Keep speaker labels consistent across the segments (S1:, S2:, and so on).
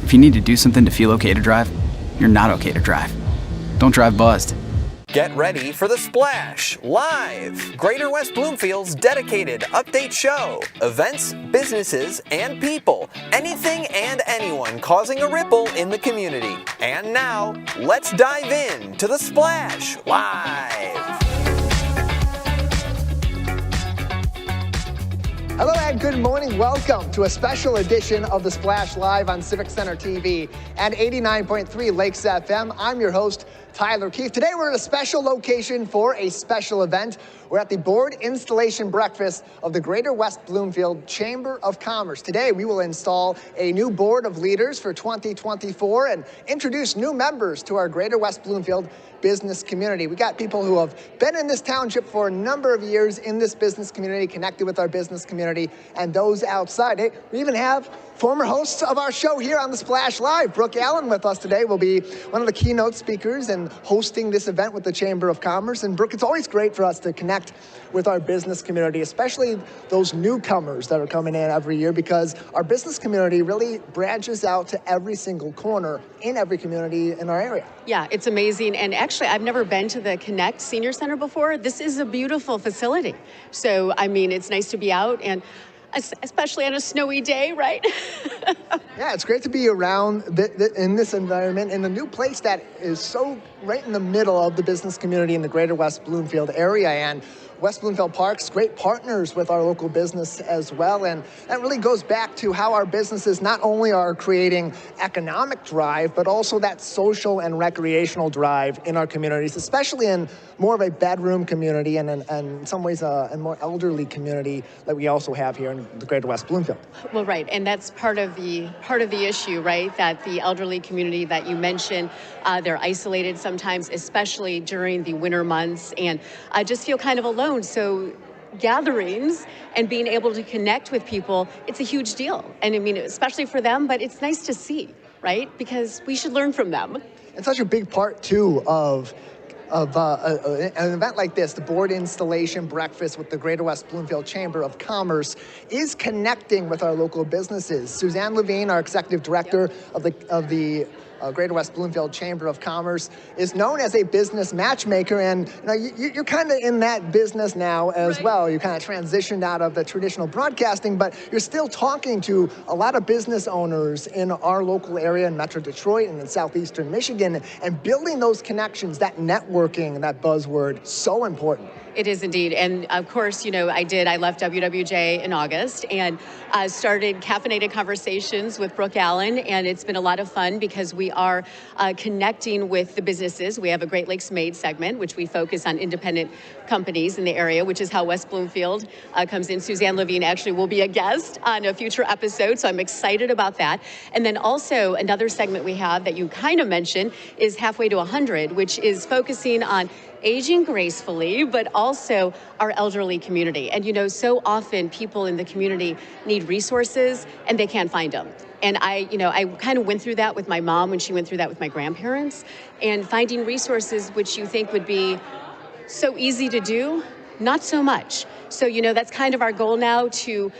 S1: If you need to do something to feel okay to drive, you're not okay to drive. Don't drive buzzed.
S2: Get ready for The Splash Live, Greater West Bloomfield's dedicated update show. Events, businesses, and people. Anything and anyone causing a ripple in the community. And now, let's dive in to The Splash Live.
S3: Hello and good morning. Welcome to a special edition of The Splash Live on Civic Center TV and 89.3 Lakes FM. I'm your host, Tyler Kieft. Today we're at a special location for a special event. We're at the board installation breakfast of the Greater West Bloomfield Chamber of Commerce. Today we will install a new board of leaders for 2024 and introduce new members to our Greater West Bloomfield business community. We got people who have been in this township for a number of years in this business community, connected with our business community, and those outside. Hey, we even have former hosts of our show here on The Splash Live. Brooke Allen with us today will be one of the keynote speakers and hosting this event with the Chamber of Commerce. And Brooke, it's always great for us to connect with our business community, especially those newcomers that are coming in every year, because our business community really branches out to every single corner in every community in our area.
S4: Yeah, it's amazing. And actually, I've never been to the Connect Senior Center before. This is a beautiful facility. So, I mean, it's nice to be out, and especially on a snowy day, right?
S3: Yeah, it's great to be around in this environment, in a new place that is so right in the middle of the business community in the Greater West Bloomfield area. And West Bloomfield Parks, great partners with our local business as well. And that really goes back to how our businesses not only are creating economic drive, but also that social and recreational drive in our communities, especially in more of a bedroom community and in some ways a more elderly community that we also have here in the Greater West Bloomfield.
S4: Well, right, and that's part of the issue, right? That the elderly community that you mentioned, they're isolated sometimes, especially during the winter months, and just feel kind of alone. So gatherings and being able to connect with people, it's a huge deal. And I mean, especially for them, but it's nice to see, right? Because we should learn from them.
S3: It's such a big part, too, of an event like this, the board installation breakfast with the Greater West Bloomfield Chamber of Commerce, is connecting with our local businesses. Suzanne Levine, our executive director of the Greater West Bloomfield Chamber of Commerce, is known as a business matchmaker, and you're kind of in that business now as well. You kind of transitioned out of the traditional broadcasting, but you're still talking to a lot of business owners in our local area in Metro Detroit and in southeastern Michigan, and building those connections, that networking, that buzzword, so important.
S4: It is indeed. And of course, I left WWJ in August and started Caffeinated Conversations with Brooke Allen. And it's been a lot of fun because we are connecting with the businesses. We have a Great Lakes Made segment, which we focus on independent companies in the area, which is how West Bloomfield comes in. Suzanne Levine actually will be a guest on a future episode, so I'm excited about that. And then also another segment we have that you kind of mentioned is Halfway to 100, which is focusing on aging gracefully, but also our elderly community. And so often people in the community need resources and they can't find them. And I kind of went through that with my mom when she went through that with my grandparents, and finding resources which you think would be so easy to do, not so much. So, that's kind of our goal now, to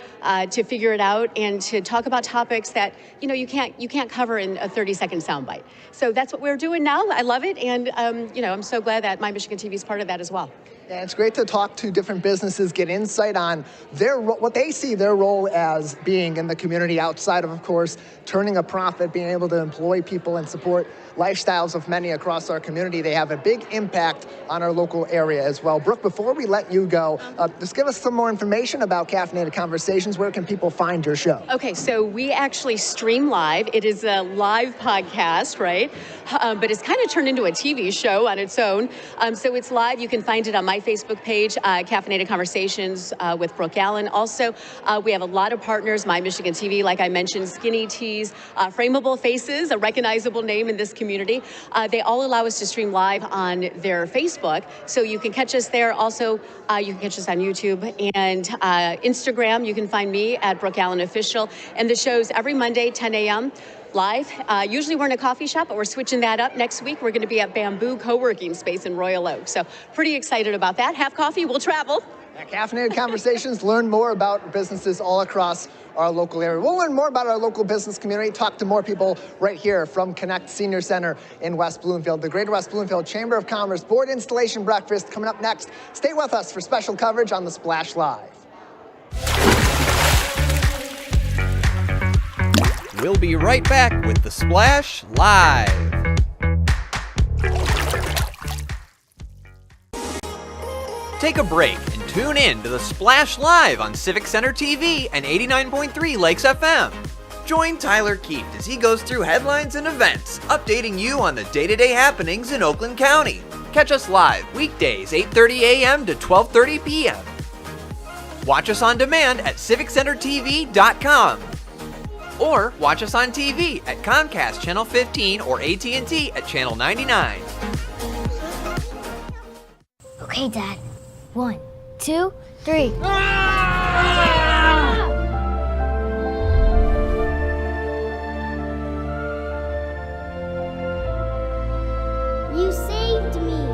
S4: figure it out and to talk about topics that, you can't cover in a 30-second soundbite. So that's what we're doing now. I love it. And, I'm so glad that My Michigan TV is part of that as well.
S3: Yeah, it's great to talk to different businesses, get insight on what they see their role as being in the community, outside of course, turning a profit, being able to employ people and support lifestyles of many across our community. They have a big impact on our local area as well. Brooke, before we let you go, just give us some more information about Caffeinated Conversations. Where can people find your show?
S4: Okay, so we actually stream live. It is a live podcast, right? But it's kind of turned into a TV show on its own. So it's live. You can find it on my Facebook page, Caffeinated Conversations with Brooke Allen. Also, we have a lot of partners, My Michigan TV, like I mentioned, Skinny Tees, Frameable Faces, a recognizable name in this community. They all allow us to stream live on their Facebook, so you can catch us there. Also, you can catch us on YouTube and Instagram. You can find me at Brooke Allen Official, and the show's every Monday, 10 a.m. live. Usually we're in a coffee shop, but we're switching that up. Next week, we're going to be at Bamboo Co-working Space in Royal Oak. So pretty excited about that. Have coffee, we'll travel.
S3: At Caffeinated Conversations, learn more about businesses all across our local area. We'll learn more about our local business community, talk to more people right here from Connect Senior Center in West Bloomfield. The Greater West Bloomfield Chamber of Commerce Board Installation Breakfast coming up next. Stay with us for special coverage on The Splash Live.
S2: We'll be right back with The Splash Live. Take a break and tune in to The Splash Live on Civic Center TV and 89.3 Lakes FM. Join Tyler Kieft as he goes through headlines and events, updating you on the day-to-day happenings in Oakland County. Catch us live weekdays 8:30 a.m. to 12:30 p.m. Watch us on demand at civiccentertv.com. Or watch us on TV at Comcast Channel 15 or AT&T at Channel 99.
S5: Okay, Dad. 1, 2, 3.
S6: You saved me.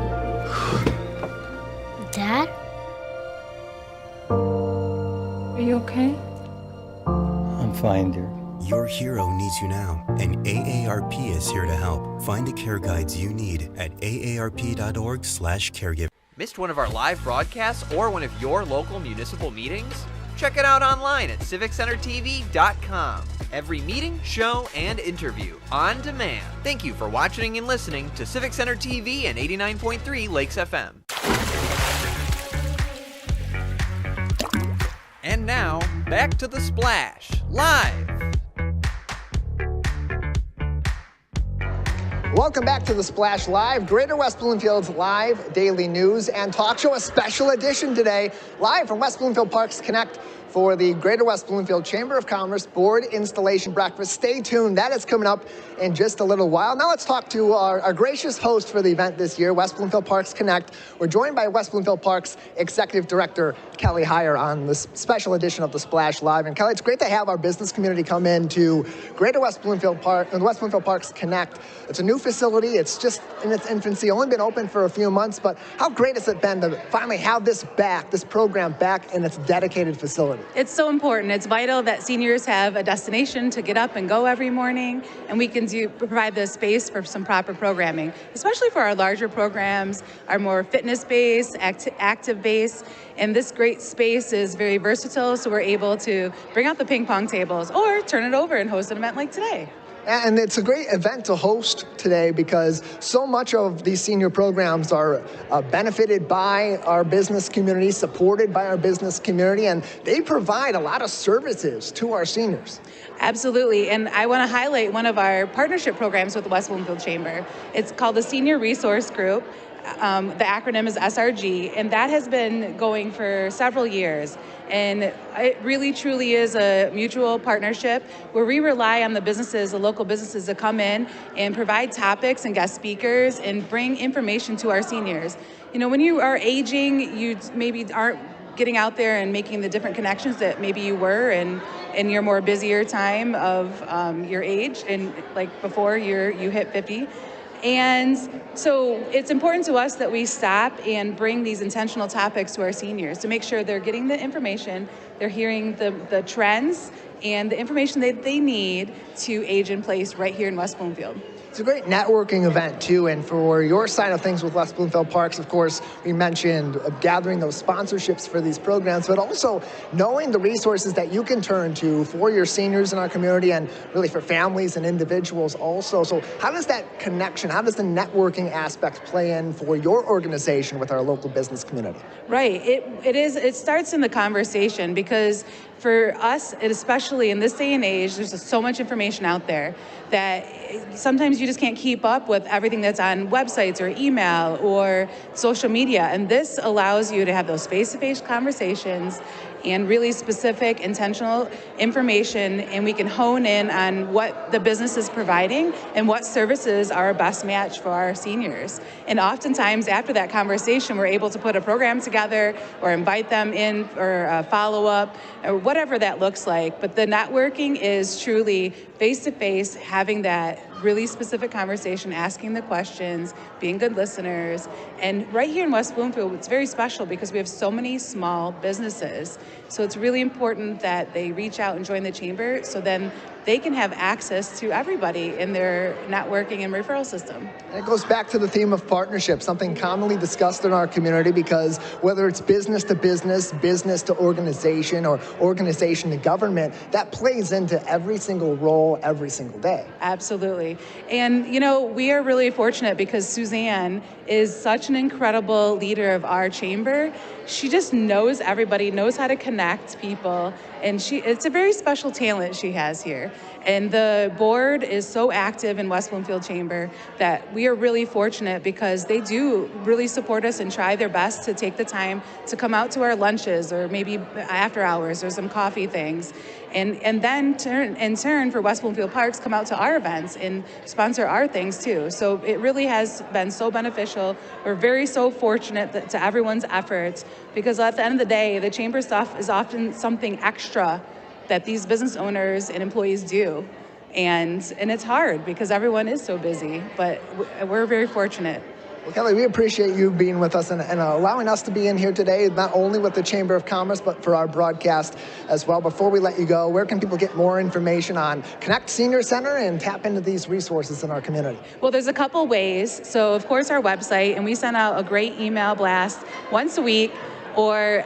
S5: Dad?
S7: Are you okay?
S8: I'm fine, dear.
S9: Your hero needs you now, and AARP is here to help. Find the care guides you need at aarp.org/caregiver.
S2: Missed one of our live broadcasts or one of your local municipal meetings? Check it out online at civiccentertv.com. Every meeting, show, and interview on demand. Thank you for watching and listening to Civic Center TV and 89.3 Lakes FM. And now, back to The Splash, live.
S3: Welcome back to The Splash Live, Greater West Bloomfield's live daily news and talk show, a special edition today, live from West Bloomfield Parks Connect for the Greater West Bloomfield Chamber of Commerce Board Installation Breakfast. Stay tuned, that is coming up in just a little while. Now let's talk to our gracious host for the event this year, West Bloomfield Parks Connect. We're joined by West Bloomfield Parks Executive Director Kelly Hyer on this special edition of The Splash Live. And Kelly, it's great to have our business community come in to Greater West Bloomfield Park and West Bloomfield Parks Connect. It's a new facility. It's just in its infancy, only been open for a few months, but how great has it been to finally have this program back in its dedicated facility?
S7: It's so important. It's vital that seniors have a destination to get up and go every morning, and we can provide the space for some proper programming, especially for our larger programs, our more fitness-based, active-based, and this great space is very versatile, so we're able to bring out the ping pong tables or turn it over and host an event like today.
S3: And it's a great event to host today because so much of these senior programs are benefited by our business community, supported by our business community, and they provide a lot of services to our seniors.
S7: Absolutely, and I want to highlight one of our partnership programs with the West Bloomfield Chamber. It's called the Senior Resource Group. The acronym is SRG, and that has been going for several years. And it really truly is a mutual partnership where we rely on the businesses, the local businesses, to come in and provide topics and guest speakers and bring information to our seniors. You know, when you are aging, you maybe aren't getting out there and making the different connections that maybe you were in your more busier time of your age and like before you hit 50. And so it's important to us that we stop and bring these intentional topics to our seniors to make sure they're getting the information, they're hearing the trends and the information that they need to age in place right here in West Bloomfield.
S3: It's a great networking event, too, and for your side of things with West Bloomfield Parks, of course, we mentioned gathering those sponsorships for these programs, but also knowing the resources that you can turn to for your seniors in our community and really for families and individuals also. So how does that connection, how does the networking aspect play in for your organization with our local business community?
S7: Right. It starts in the conversation because for us, and especially in this day and age, there's just so much information out there that sometimes you just can't keep up with everything that's on websites or email or social media. And this allows you to have those face-to-face conversations and really specific, intentional information, and we can hone in on what the business is providing and what services are a best match for our seniors. And oftentimes after that conversation, we're able to put a program together or invite them in for a follow-up or whatever that looks like. But the networking is truly face-to-face, having that really specific conversation, asking the questions, being good listeners. And right here in West Bloomfield, it's very special because we have so many small businesses. So it's really important that they reach out and join the chamber so then they can have access to everybody in their networking and referral system.
S3: And it goes back to the theme of partnership, something commonly discussed in our community, because whether it's business to business, business to organization, or organization to government, that plays into every single role every single day.
S7: Absolutely. And, you know, we are really fortunate because Suzanne is such an incredible leader of our chamber. She just knows everybody, knows how to connect people, and it's a very special talent she has here. And the board is so active in West Bloomfield Chamber that we are really fortunate because they do really support us and try their best to take the time to come out to our lunches or maybe after hours or some coffee things. And then in turn for West Bloomfield Parks, come out to our events and sponsor our things too. So it really has been so beneficial. We're very so fortunate to everyone's efforts, because at the end of the day, the chamber stuff is often something extra that these business owners and employees do. And it's hard because everyone is so busy, but we're very fortunate.
S3: Well, Kelly, we appreciate you being with us and allowing us to be in here today, not only with the Chamber of Commerce, but for our broadcast as well. Before we let you go, where can people get more information on Connect Senior Center and tap into these resources in our community?
S7: Well, there's a couple ways. So, of course, our website, and we send out a great email blast once a week or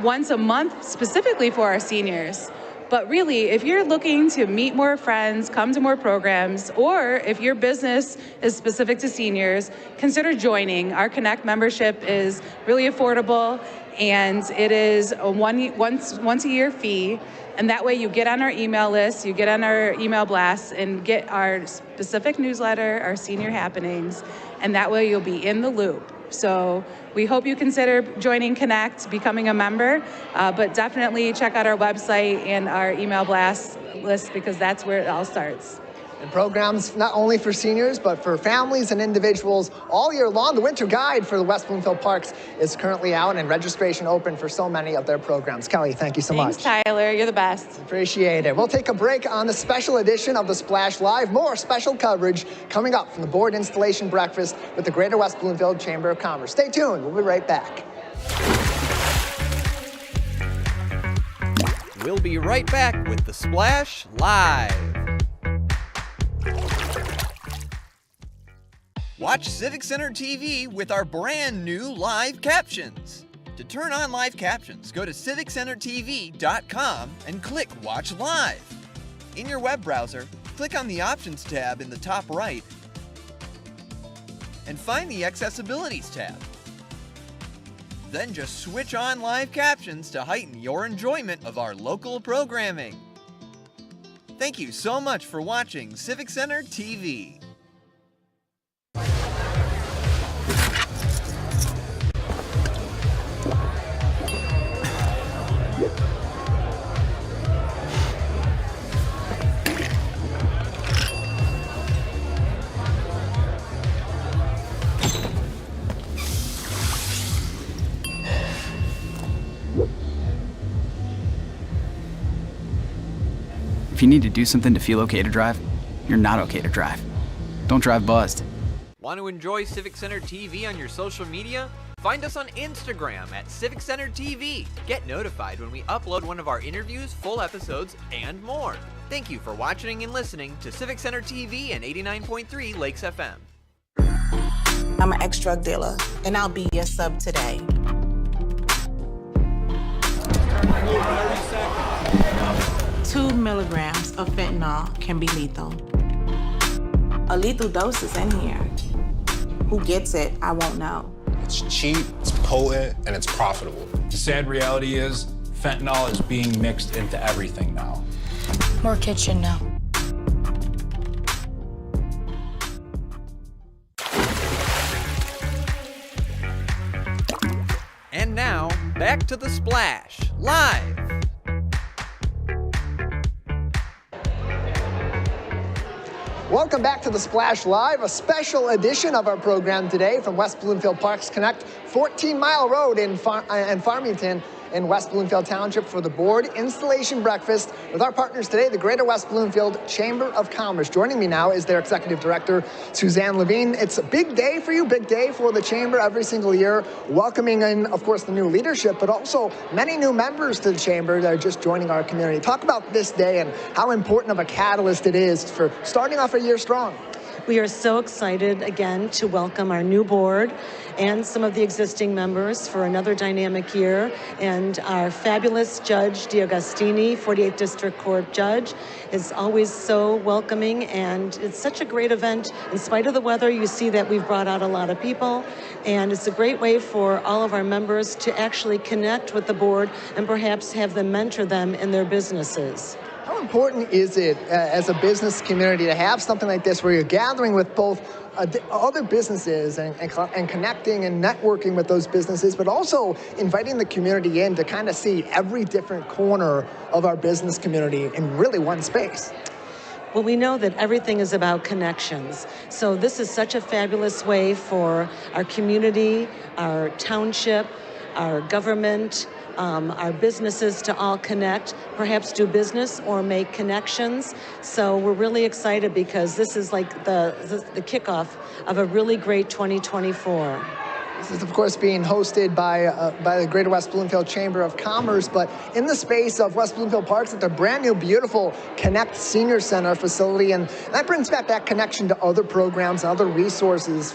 S7: once a month specifically for our seniors. But really, if you're looking to meet more friends, come to more programs, or if your business is specific to seniors, consider joining. Our Connect membership is really affordable, and it is a once a year fee. And that way you get on our email list, you get on our email blasts, and get our specific newsletter, our senior happenings, and that way you'll be in the loop. So we hope you consider joining Connect, becoming a member, but definitely check out our website and our email blast list, because that's where it all starts.
S3: And programs not only for seniors, but for families and individuals all year long. The winter guide for the West Bloomfield Parks is currently out, and registration open for so many of their programs. Kelly, thank you so much.
S7: Thanks, Tyler. You're the best.
S3: Appreciate it. We'll take a break on the special edition of the Splash Live. More special coverage coming up from the board installation breakfast with the Greater West Bloomfield Chamber of Commerce. Stay tuned. We'll be right back.
S2: We'll be right back with the Splash Live. Watch Civic Center TV with our brand new live captions. To turn on live captions, go to civiccentertv.com and click Watch Live. In your web browser, click on the Options tab in the top right and find the Accessibilities tab. Then just switch on live captions to heighten your enjoyment of our local programming. Thank you so much for watching Civic Center TV.
S1: If you need to do something to feel okay to drive, you're not okay to drive. Don't drive buzzed.
S2: Want to enjoy Civic Center TV on your social media? Find us on Instagram at Civic Center TV. Get notified when we upload one of our interviews, full episodes, and more. Thank you for watching and listening to Civic Center TV and 89.3 Lakes FM.
S10: I'm an ex-drug dealer, and I'll be your sub today. 2 milligrams of fentanyl can be lethal. A lethal dose is in here. Who gets it, I won't know.
S11: It's cheap, it's potent, and it's profitable.
S12: The sad reality is, fentanyl is being mixed into everything now.
S5: More kids should know.
S2: And now, back to the Splash Live.
S3: Welcome back to the Splash Live, a special edition of our program today from West Bloomfield Parks Connect, 14 Mile Road in Farmington. in West Bloomfield Township for the board installation breakfast with our partners today, the Greater West Bloomfield Chamber of Commerce. Joining me now is their executive director, Suzanne Levine. It's a big day for you, big day for the chamber every single year, welcoming in, of course, the new leadership, but also many new members to the chamber that are just joining our community. Talk about this day and how important of a catalyst it is for starting off a year strong.
S13: We are so excited again to welcome our new board and some of the existing members for another dynamic year. And our fabulous Judge D'Agostini, 48th District Court Judge, is always so welcoming, and it's such a great event. In spite of the weather, you see that we've brought out a lot of people, and it's a great way for all of our members to actually connect with the board and perhaps have them mentor them in their businesses.
S3: How important is it as a business community to have something like this where you're gathering with both other businesses and connecting and networking with those businesses, but also inviting the community in to kind of see every different corner of our business community in really one space?
S13: Well, we know that everything is about connections. So this is such a fabulous way for our community, our township, our government, our businesses to all connect, perhaps do business or make connections. So we're really excited because this is like the kickoff of a really great 2024.
S3: This is, of course, being hosted by the Greater West Bloomfield Chamber of Commerce, but in the space of West Bloomfield Parks at their brand new, beautiful Connect Senior Center facility, and that brings back that connection to other programs and other resources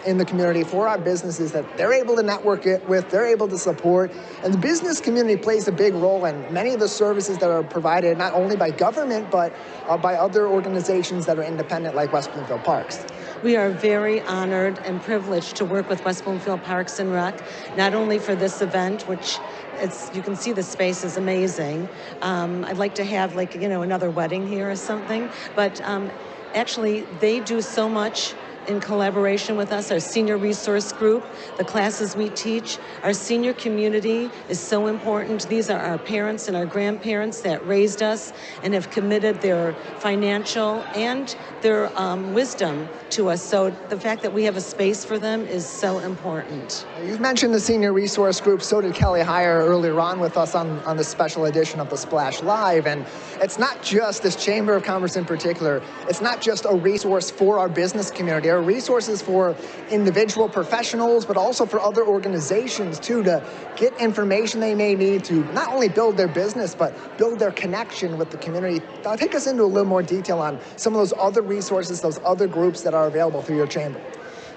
S3: in the community for our businesses that they're able to network it with, they're able to support, and the business community plays a big role in many of the services that are provided not only by government, but by other organizations that are independent like West Bloomfield Parks.
S13: We are very honored and privileged to work with West Bloomfield Parks and Rec, not only for this event, which you can see the space is amazing. I'd like to have another wedding here or something, but actually they do so much in collaboration with us, our senior resource group, the classes we teach. Our senior community is so important. These are our parents and our grandparents that raised us and have committed their financial and their wisdom to us. So the fact that we have a space for them is so important.
S3: You've mentioned the senior resource group, so did Kelly Hyer earlier on with us on the special edition of the Splash Live. And it's not just this Chamber of Commerce in particular, it's not just a resource for our business community. There are resources for individual professionals, but also for other organizations too, to get information they may need to not only build their business, but build their connection with the community. Take us into a little more detail on some of those other resources, those other groups that are available through your chamber.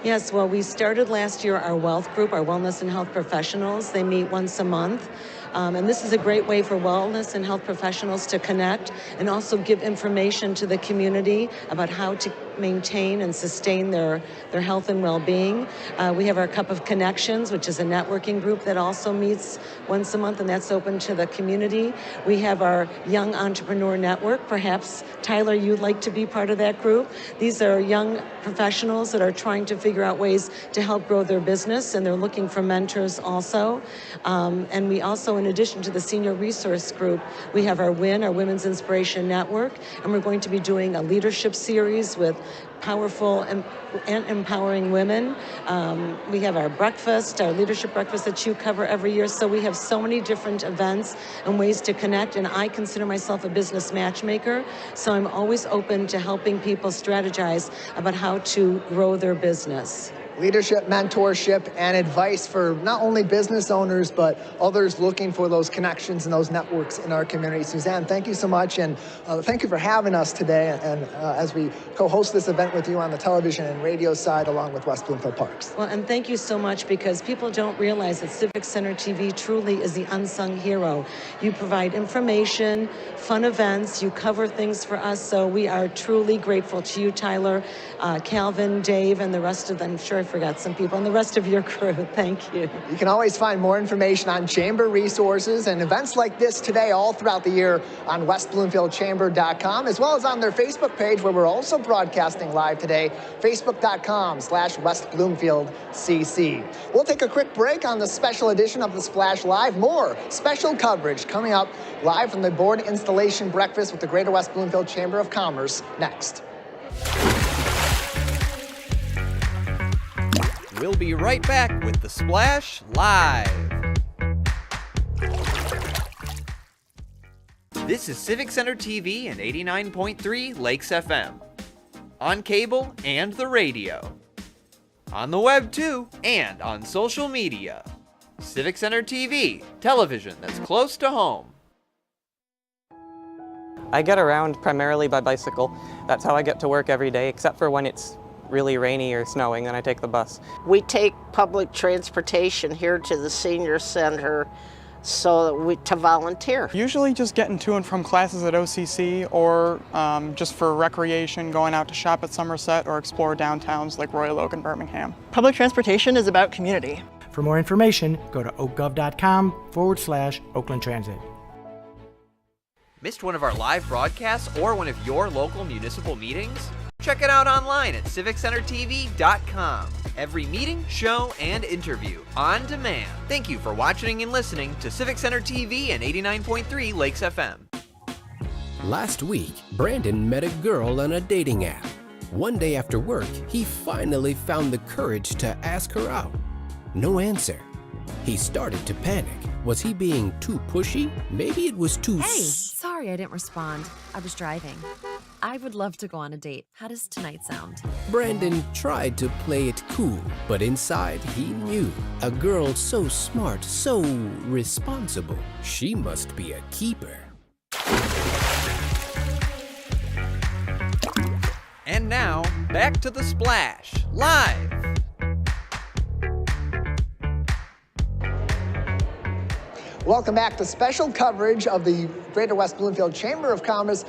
S13: Yes, well, we started last year our wealth group, our wellness and health professionals. They meet once a month. And this is a great way for wellness and health professionals to connect and also give information to the community about how to maintain and sustain their health and well-being. We have our Cup of Connections, which is a networking group that also meets once a month, and that's open to the community. We have our Young Entrepreneur Network. Perhaps, Tyler, you'd like to be part of that group. These are young professionals that are trying to figure out ways to help grow their business, and they're looking for mentors also. And we also, in addition to the Senior Resource Group, we have our WIN, our Women's Inspiration Network, and we're going to be doing a leadership series with powerful and empowering women. We have our breakfast, our leadership breakfast that you cover every year. So we have so many different events and ways to connect. And I consider myself a business matchmaker. So I'm always open to helping people strategize about how to grow their business.
S3: Leadership, mentorship, and advice for not only business owners, but others looking for those connections and those networks in our community. Suzanne, thank you so much, and thank you for having us today, and as we co-host this event with you on the television and radio side, along with West Bloomfield Parks.
S13: Well, and thank you so much, because people don't realize that Civic Center TV truly is the unsung hero. You provide information, fun events, you cover things for us, so we are truly grateful to you, Tyler, Calvin, Dave, and the rest of them. I'm sure I forgot some people, and the rest of your crew. Thank you.
S3: You can always find more information on chamber resources and events like this today all throughout the year on westbloomfieldchamber.com, as well as on their Facebook page, where we're also broadcasting live today, facebook.com/westbloomfieldcc. We'll take a quick break on the special edition of the Splash Live. More special coverage coming up live from the board installation breakfast with the Greater West Bloomfield Chamber of Commerce next.
S2: We'll be right back with the Splash Live. This is Civic Center TV and 89.3 Lakes FM. On cable and the radio. On the web too, and on social media. Civic Center TV, television that's close to home.
S14: I get around primarily by bicycle. That's how I get to work every day, except for when it's really rainy or snowing, then I take the bus.
S15: We take public transportation here to the senior center to volunteer.
S16: Usually just getting to and from classes at OCC or just for recreation, going out to shop at Somerset or explore downtowns like Royal Oak and Birmingham.
S17: Public transportation is about community.
S18: For more information, go to oakgov.com/Oakland Transit.
S2: Missed one of our live broadcasts or one of your local municipal meetings? Check it out online at civiccentertv.com. Every meeting, show, and interview on demand. Thank you for watching and listening to Civic Center TV and 89.3 Lakes FM.
S19: Last week, Brandon met a girl on a dating app. One day after work, he finally found the courage to ask her out. No answer. He started to panic. Was he being too pushy? Maybe it was too...
S20: Hey, sorry I didn't respond. I was driving. I would love to go on a date. How does tonight sound?
S19: Brandon tried to play it cool, but inside he knew. A girl so smart, so responsible. She must be a keeper.
S2: And now, back to The Splash, live.
S3: Welcome back to special coverage of the Greater West Bloomfield Chamber of Commerce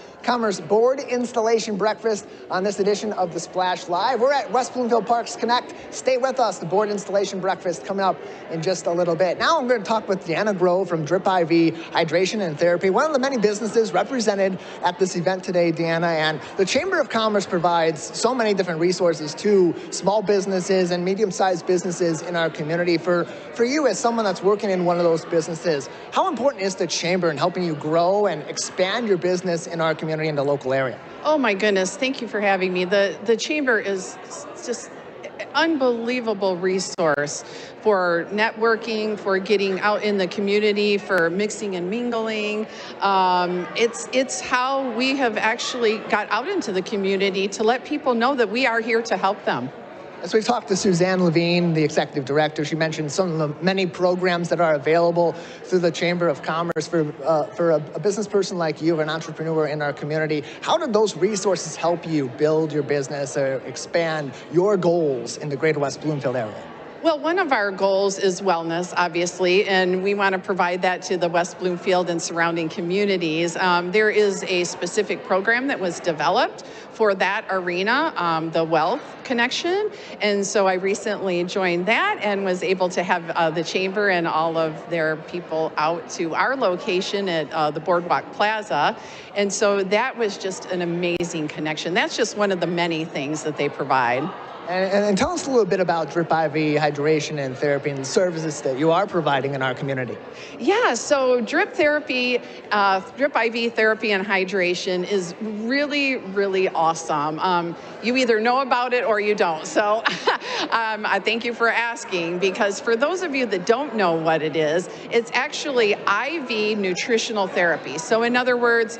S3: Board Installation Breakfast on this edition of The Splash Live. We're at West Bloomfield Parks Connect. Stay with us. The Board Installation Breakfast coming up in just a little bit. Now I'm going to talk with Diane Grove from Drip IV Hydration and Therapy, one of the many businesses represented at this event today, Deanna. And the Chamber of Commerce provides so many different resources to small businesses and medium-sized businesses in our community. For you as someone that's working in one of those businesses, how important is the Chamber in helping you grow and expand your business in our community and the local area?
S21: Oh my goodness, thank you for having me. The Chamber is just an unbelievable resource for networking, for getting out in the community, for mixing and mingling. It's how we have actually got out into the community to let people know that we are here to help them.
S3: As we talked to Suzanne Levine, the executive director, she mentioned some of the many programs that are available through the Chamber of Commerce for a business person like you, an entrepreneur in our community. How did those resources help you build your business or expand your goals in the Greater West Bloomfield area?
S21: Well, one of our goals is wellness, obviously, and we want to provide that to the West Bloomfield and surrounding communities. There is a specific program that was developed for that arena, the Wealth Connection, and so I recently joined that and was able to have the Chamber and all of their people out to our location at the Boardwalk Plaza, and so that was just an amazing connection. That's just one of the many things that they provide.
S3: And tell us a little bit about Drip IV Hydration and Therapy and the services that you are providing in our community.
S21: Yeah, so Drip IV Therapy and Hydration is really, really awesome. You either know about it or you don't. So I thank you for asking, because for those of you that don't know what it is, it's actually IV nutritional therapy. So in other words,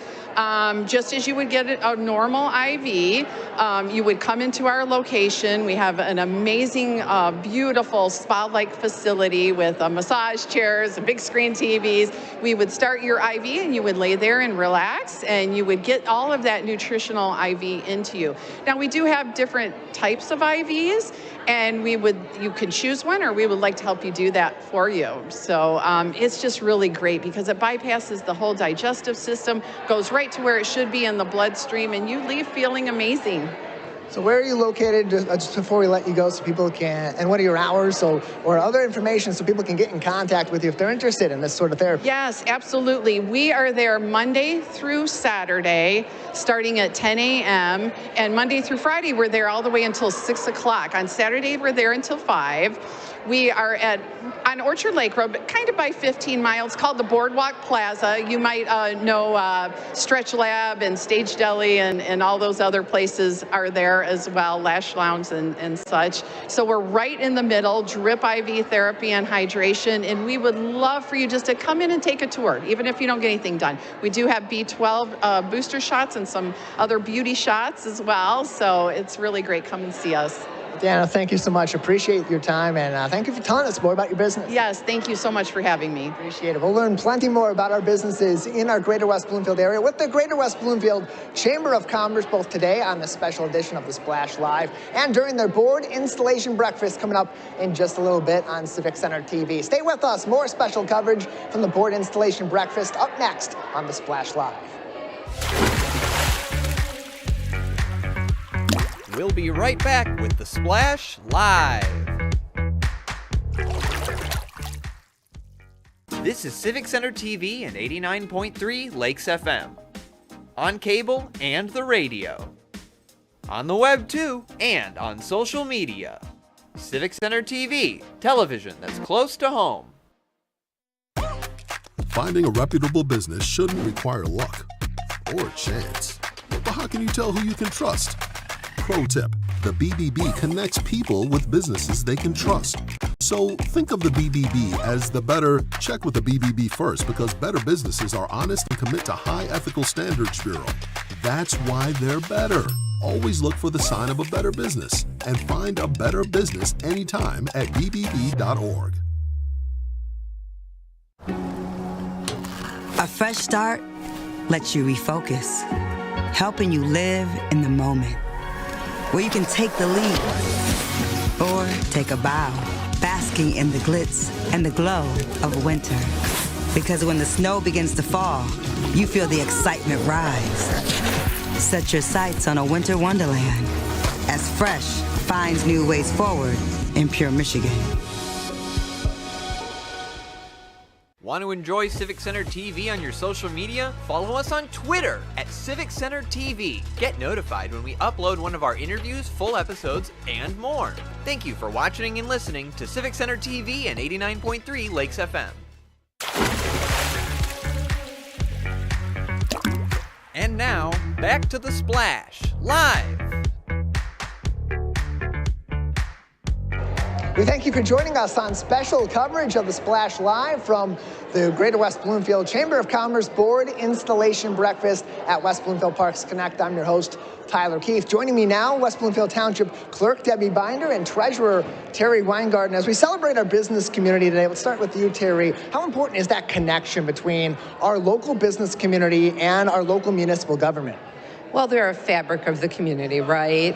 S21: just as you would get a normal IV, you would come into our location. We have an amazing, beautiful spa-like facility with massage chairs and big screen TVs. We would start your IV and you would lay there and relax, and you would get all of that nutritional IV into you. Now, we do have different types of IVs, and you can choose one, or we would like to help you do that for you. So it's just really great because it bypasses the whole digestive system, goes right to where it should be in the bloodstream, and you leave feeling amazing.
S3: So where are you located, just before we let you go, so people can, and what are your hours, or other information so people can get in contact with you if they're interested in this sort of therapy?
S21: Yes, absolutely. We are there Monday through Saturday, starting at 10 a.m., and Monday through Friday, we're there all the way until 6 o'clock. On Saturday, we're there until 5. We are on Orchard Lake Road, but kind of by 15 miles, called the Boardwalk Plaza. You might know Stretch Lab and Stage Deli and all those other places are there as well, Lash Lounge and such. So we're right in the middle, drip IV therapy and hydration, and we would love for you just to come in and take a tour, even if you don't get anything done. We do have B12 booster shots and some other beauty shots as well, so it's really great. Come and see us.
S3: Diana, thank you so much. Appreciate your time, and thank you for telling us more about your business.
S21: Yes, thank you so much for having me.
S3: Appreciate it. We'll learn plenty more about our businesses in our Greater West Bloomfield area with the Greater West Bloomfield Chamber of Commerce, both today on this special edition of the Splash Live and during their board installation breakfast coming up in just a little bit on Civic Center TV. Stay with us. More special coverage from the board installation breakfast up next on the Splash Live.
S2: We'll be right back with the Splash Live. This is Civic Center TV and 89.3 Lakes FM. On cable and the radio. On the web too, and on social media. Civic Center TV, television that's close to home.
S4: Finding a reputable business shouldn't require luck or chance. But how can you tell who you can trust? Pro tip, the BBB connects people with businesses they can trust. So think of the BBB as the better, check with the BBB first, because better businesses are honest and commit to high ethical standards bureau. That's why they're better. Always look for the sign of a better business and find a better business anytime at bbb.org.
S22: A fresh start lets you refocus, helping you live in the moment. Where you can take the lead or take a bow, basking in the glitz and the glow of winter. Because when the snow begins to fall, you feel the excitement rise. Set your sights on a winter wonderland as Fresh finds new ways forward in pure Michigan.
S2: Want to enjoy Civic Center TV on your social media? Follow us on Twitter at Civic Center TV. Get notified when we upload one of our interviews, full episodes, and more. Thank you for watching and listening to Civic Center TV and 89.3 Lakes FM. And now, back to the Splash Live.
S3: We thank you for joining us on special coverage of the Splash Live from the Greater West Bloomfield Chamber of Commerce Board Installation Breakfast at West Bloomfield Parks Connect. I'm your host, Tyler Kieft. Joining me now, West Bloomfield Township Clerk Debbie Binder and Treasurer Terry Weingarten. As we celebrate our business community today, let's start with you, Terry. How important is that connection between our local business community and our local municipal government?
S23: Well, they're a fabric of the community, right?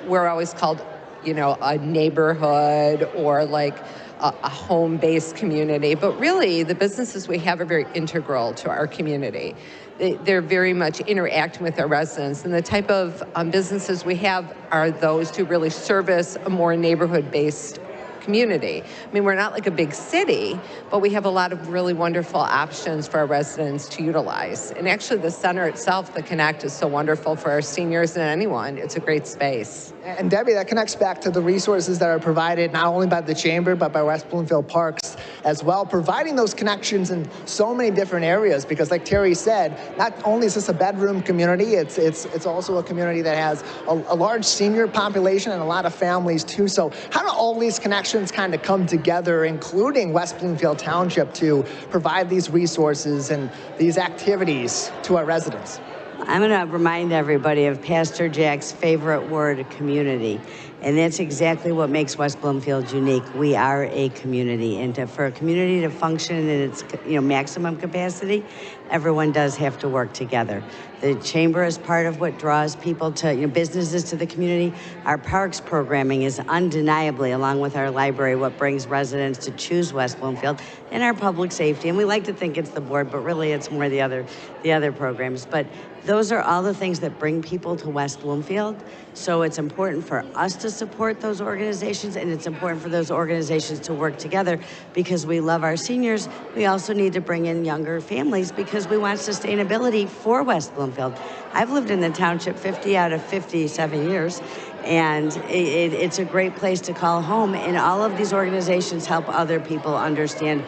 S23: We're always called a neighborhood or like a home-based community. But really, the businesses we have are very integral to our community. They're very much interacting with our residents. And the type of businesses we have are those who really service a more neighborhood-based community. I mean, we're not like a big city, but we have a lot of really wonderful options for our residents to utilize. And actually the center itself, the Connect, is so wonderful for our seniors and anyone. It's a great space.
S3: And Debbie, that connects back to the resources that are provided not only by the Chamber, but by West Bloomfield Parks as well, providing those connections in so many different areas, because like Terry said, not only is this a bedroom community, it's also a community that has a large senior population and a lot of families too. So how do all these connections kind of come together, including West Bloomfield Township, to provide these resources and these activities to our residents?
S24: I'm going to remind everybody of Pastor Jack's favorite word, community. And that's exactly what makes West Bloomfield unique. We are a community, and for a community to function in its maximum capacity, everyone does have to work together. The Chamber is part of what draws people to, businesses to the community. Our parks programming is undeniably, along with our library, what brings residents to choose West Bloomfield, and our public safety. And we like to think it's the board, but really it's more the other programs. But those are all the things that bring people to West Bloomfield. So it's important for us to support those organizations, and it's important for those organizations to work together because we love our seniors. We also need to bring in younger families because we want sustainability for West Bloomfield. I've lived in the township 50 out of 57 years, And it's a great place to call home. And all of these organizations help other people understand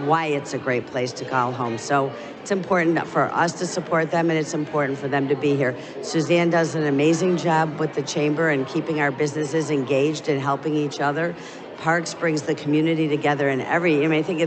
S24: why it's a great place to call home. So it's important for us to support them, and it's important for them to be here. Suzanne does an amazing job with the chamber and keeping our businesses engaged and helping each other. Parks brings the community together in I think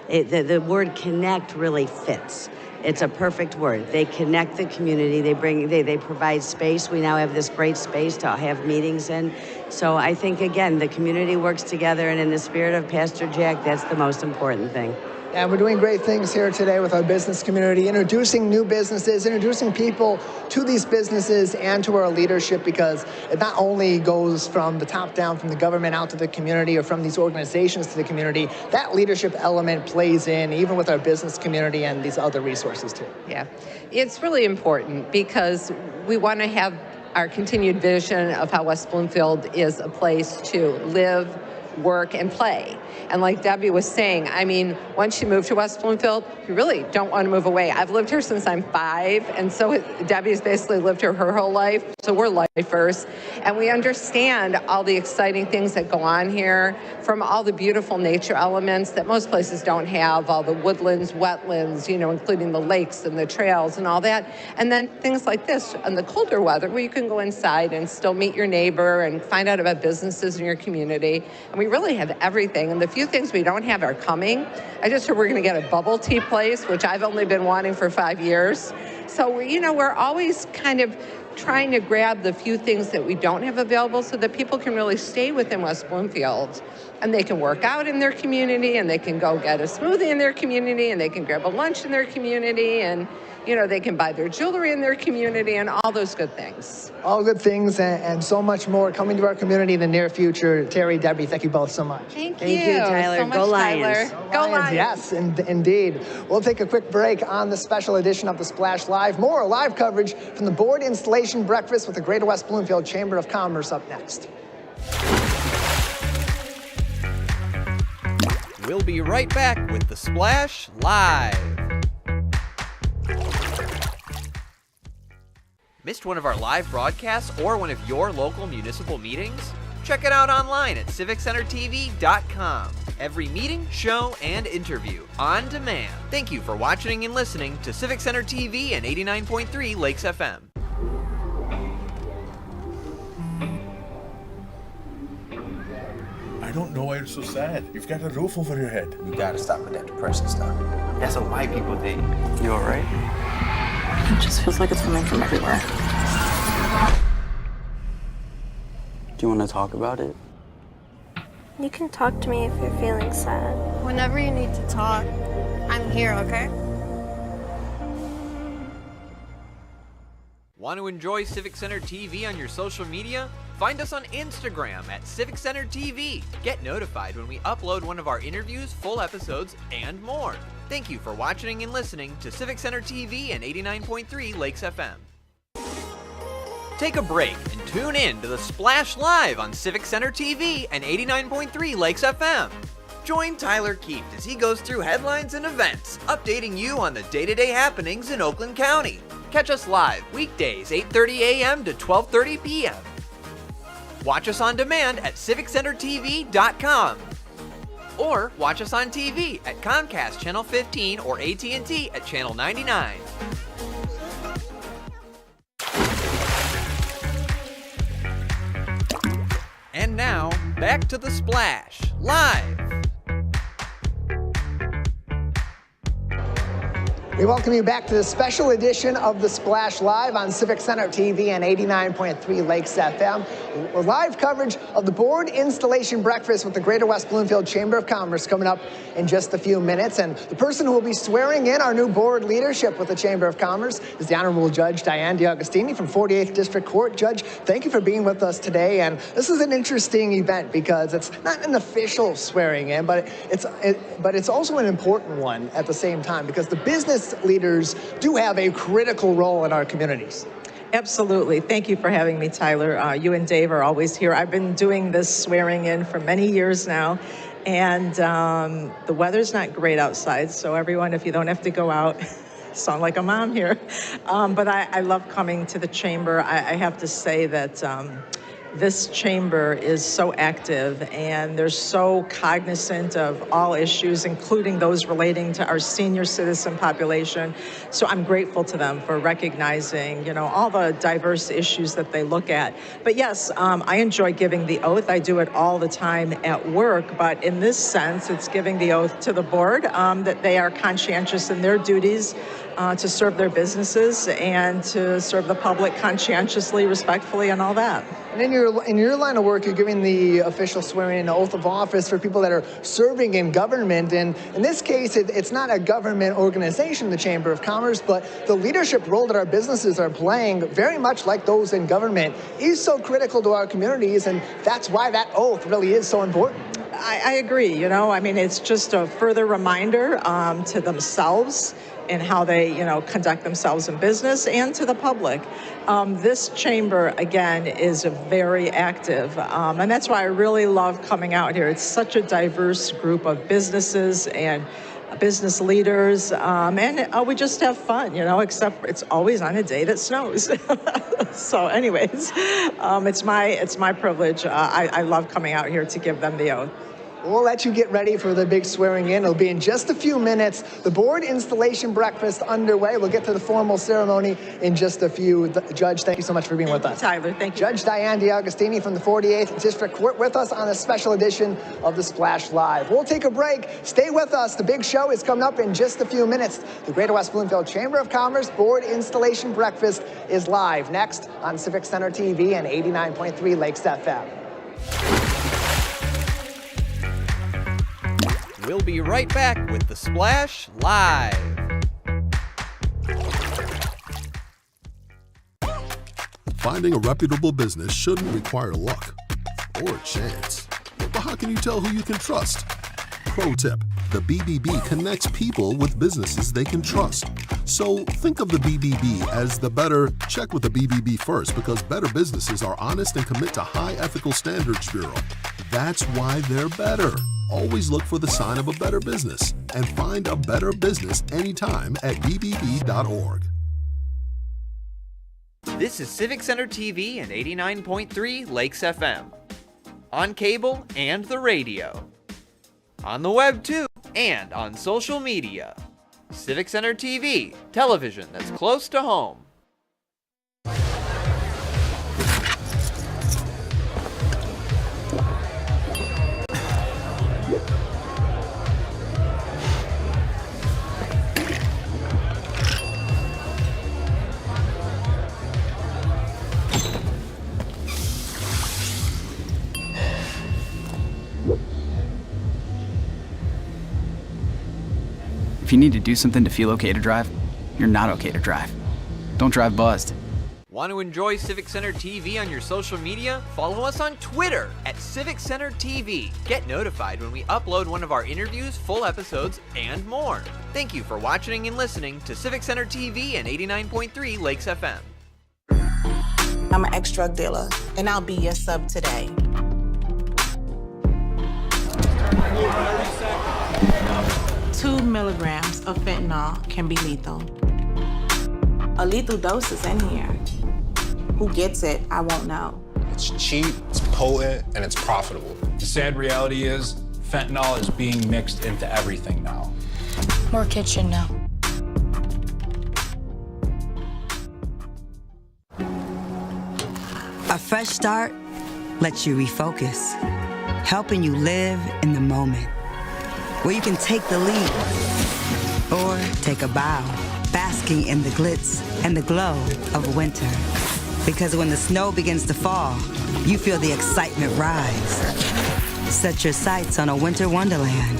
S24: the word connect really fits. It's a perfect word. They connect the community. They provide space. We now have this great space to have meetings in. So I think, again, the community works together, and in the spirit of Pastor Jack, that's the most important thing.
S3: And we're doing great things here today with our business community, introducing new businesses, introducing people to these businesses and to our leadership, because it not only goes from the top down, from the government out to the community, or from these organizations to the community, that leadership element plays in even with our business community and these other resources too.
S23: Yeah, it's really important because we want to have our continued vision of how West Bloomfield is a place to live, work, and play. And like Debbie was saying, I mean, once you move to West Bloomfield, you really don't want to move away. I've lived here since I'm 5, and so Debbie's basically lived here her whole life, so we're lifers. And we understand all the exciting things that go on here, from all the beautiful nature elements that most places don't have, all the woodlands, wetlands, including the lakes and the trails and all that. And then things like this, in the colder weather, where you can go inside and still meet your neighbor and find out about businesses in your community. And we really have everything. And the few things we don't have are coming. I just heard we're going to get a bubble tea place, which I've only been wanting for 5 years. So, we're always kind of trying to grab the few things that we don't have available so that people can really stay within West Bloomfield. And they can work out in their community, and they can go get a smoothie in their community, and they can grab a lunch in their community, and they can buy their jewelry in their community, and all those good things.
S3: All good things and so much more coming to our community in the near future. Terry, Debbie, thank you both so much.
S23: Thank
S24: you, Tyler.
S23: So much,
S24: Go Lions.
S23: Tyler. Go Lions.
S3: Yes, indeed. We'll take a quick break on the special edition of The Splash Live. More live coverage from the board installation breakfast with the Greater West Bloomfield Chamber of Commerce up next.
S2: We'll be right back with The Splash Live. Missed one of our live broadcasts or one of your local municipal meetings? Check it out online at CivicCenterTV.com. Every meeting, show, and interview on demand. Thank you for watching and listening to Civic Center TV and 89.3 Lakes FM.
S6: I don't know why you're so sad. You've got a roof over your head.
S7: You gotta stop with that depressing stuff. That's what white people think. You alright?
S10: It just feels like it's coming from everywhere.
S7: Do you want to talk about it?
S8: You can talk to me if you're feeling sad.
S9: Whenever you need to talk, I'm here, okay?
S2: Want to enjoy Civic Center TV on your social media? Find us on Instagram at Civic Center TV. Get notified when we upload one of our interviews, full episodes, and more. Thank you for watching and listening to Civic Center TV and 89.3 Lakes FM. Take a break and tune in to The Splash Live on Civic Center TV and 89.3 Lakes FM. Join Tyler Kieft as he goes through headlines and events, updating you on the day-to-day happenings in Oakland County. Catch us live weekdays 8:30 a.m. to 12:30 p.m. Watch us on demand at CivicCenterTV.com. Or watch us on TV at Comcast Channel 15 or AT&T at Channel 99. And now, back to The Splash, live.
S3: We welcome you back to the special edition of The Splash Live on Civic Center TV and 89.3 Lakes FM. We're live coverage of the board installation breakfast with the Greater West Bloomfield Chamber of Commerce coming up in just a few minutes. And the person who will be swearing in our new board leadership with the Chamber of Commerce is the Honorable Judge Diane DeAugustini from 48th District Court. Judge, thank you for being with us today. And this is an interesting event because it's not an official swearing in, but it's also an important one at the same time because the business leaders do have a critical role in our communities.
S25: Absolutely. Thank you for having me, Tyler. You and Dave are always here. I've been doing this swearing in for many years now, and the weather's not great outside, so everyone, if you don't have to go out, sound like a mom here. But I love coming to the chamber. I have to say that this chamber is so active and they're so cognizant of all issues, including those relating to our senior citizen population. So I'm grateful to them for recognizing, all the diverse issues that they look at. But yes, I enjoy giving the oath. I do it all the time at work, but in this sense, it's giving the oath to the board that they are conscientious in their duties to serve their businesses and to serve the public conscientiously, respectfully, and all that.
S3: And in your line of work, you're giving the official swearing-in oath of office for people that are serving in government. And in this case, it's not a government organization, the Chamber of Commerce, but the leadership role that our businesses are playing, very much like those in government, is so critical to our communities, and that's why that oath really is so important.
S25: I agree. It's just a further reminder to themselves and how they, conduct themselves in business and to the public. This chamber, again, is very active, and that's why I really love coming out here. It's such a diverse group of businesses and business leaders, and we just have fun, except it's always on a day that snows. So anyways, it's my privilege. I love coming out here to give them the oath.
S3: We'll let you get ready for the big swearing in. It'll be in just a few minutes. The board installation breakfast underway. We'll get to the formal ceremony in just a few. Judge, thank you so much for being with us.
S25: Tyler, thank you.
S3: Judge Diane DeAugustini from the 48th District Court with us on a special edition of The Splash Live. We'll take a break. Stay with us. The big show is coming up in just a few minutes. The Greater West Bloomfield Chamber of Commerce board installation breakfast is live next on Civic Center TV and 89.3 Lakes FM.
S2: We'll be right back with The Splash Live.
S4: Finding a reputable business shouldn't require luck or chance. But how can you tell who you can trust? Pro tip, the BBB connects people with businesses they can trust. So think of the BBB as the better, check with the BBB first, because better businesses are honest and commit to high ethical standards bureau. That's why they're better. Always look for the sign of a better business and find a better business anytime at bbb.org.
S2: This is Civic Center TV and 89.3 Lakes FM. On cable and the radio. On the web too, and on social media. Civic Center TV, television that's close to home.
S1: If you need to do something to feel okay to drive, you're not okay to drive. Don't drive buzzed.
S2: Want to enjoy Civic Center TV on your social media? Follow us on Twitter at Civic Center TV. Get notified when we upload one of our interviews, full episodes, and more. Thank you for watching and listening to Civic Center TV and 89.3 Lakes FM.
S10: I'm an ex-drug dealer, and I'll be your sub today. 2 milligrams of fentanyl can be lethal. A lethal dose is in here. Who gets it, I won't know.
S5: It's cheap, it's potent, and it's profitable.
S11: The sad reality is, fentanyl is being mixed into everything now.
S12: More kitchen now.
S22: A fresh start lets you refocus, helping you live in the moment, where you can take the lead or take a bow, basking in the glitz and the glow of winter. Because when the snow begins to fall, you feel the excitement rise. Set your sights on a winter wonderland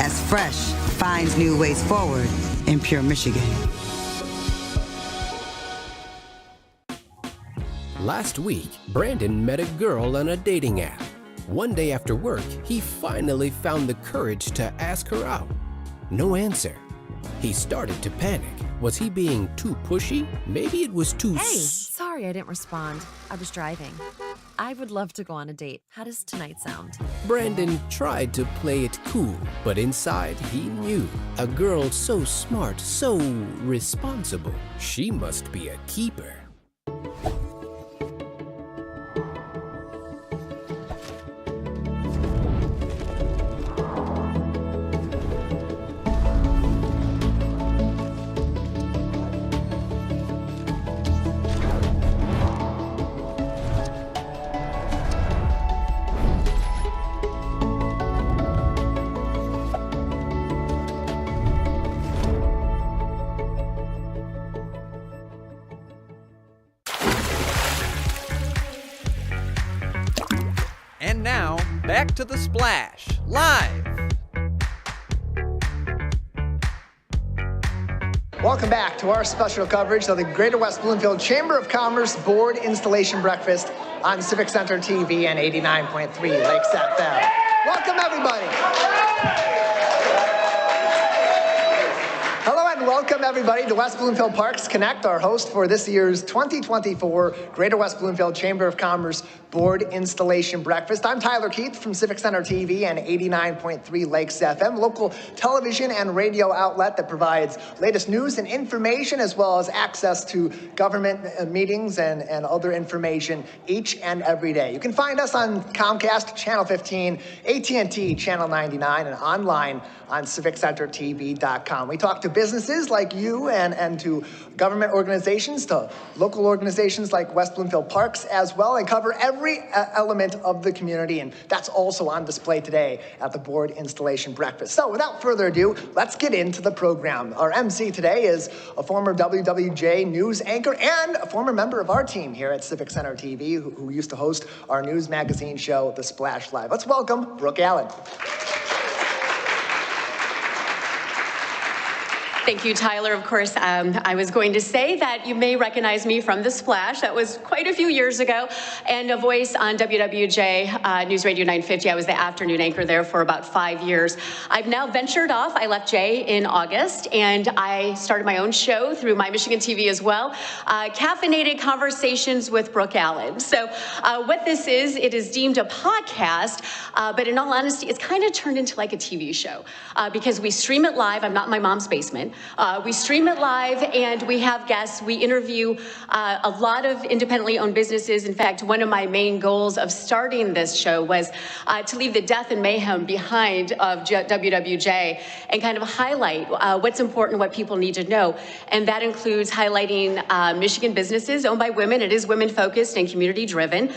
S22: as Fresh finds new ways forward in pure Michigan.
S19: Last week, Brandon met a girl on a dating app. One day after work, he finally found the courage to ask her out. No answer. He started to panic. Was he being too pushy? Maybe it was too...
S20: Hey, sorry I didn't respond. I was driving. I would love to go on a date. How does tonight sound?
S19: Brandon tried to play it cool, but inside he knew. A girl so smart, so responsible. She must be a keeper.
S2: back to The Splash, live.
S3: Welcome back to our special coverage of the Greater West Bloomfield Chamber of Commerce Board Installation Breakfast on Civic Center TV and 89.3 Lakes FM. Welcome, everybody. Hello and welcome, everybody, to West Bloomfield Parks Connect, our host for this year's 2024 Greater West Bloomfield Chamber of Commerce Board Installation Breakfast. I'm Tyler Kieft from Civic Center TV and 89.3 Lakes FM, local television and radio outlet that provides latest news and information as well as access to government meetings and other information each and every day. You can find us on Comcast Channel 15, AT&T Channel 99, and online on civiccentertv.com. We talk to businesses like you and to government organizations, to local organizations like West Bloomfield Parks as well, and cover every element of the community, and that's also on display today at the Board Installation Breakfast. So without further ado, let's get into the program. Our MC today is a former WWJ news anchor and a former member of our team here at Civic Center TV who used to host our news magazine show, The Splash Live. Let's welcome Brooke Allen.
S13: Thank you, Tyler. Of course, I was going to say that you may recognize me from The Splash. That was quite a few years ago, and a voice on WWJ News Radio 950. I was the afternoon anchor there for about 5 years. I've now ventured off. I left Jay in August, and I started my own show through My Michigan TV as well, Caffeinated Conversations with Brooke Allen. So what this is, it is deemed a podcast, but in all honesty, it's kind of turned into like a TV show because we stream it live. I'm not in my mom's basement. We stream it live and we have guests. We interview a lot of independently owned businesses. In fact, one of my main goals of starting this show was to leave the death and mayhem behind of WWJ and kind of highlight what's important, what people need to know. And that includes highlighting Michigan businesses owned by women. It is women focused and community driven.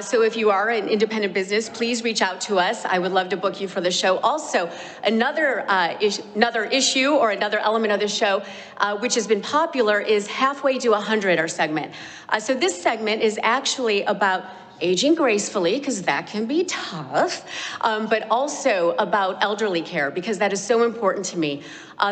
S13: So if you are an independent business, please reach out to us. I would love to book you for the show. Also, another issue or another element of the show, which has been popular, is Halfway to 100, our segment. So this segment is actually about aging gracefully, because that can be tough, but also about elderly care, because that is so important to me.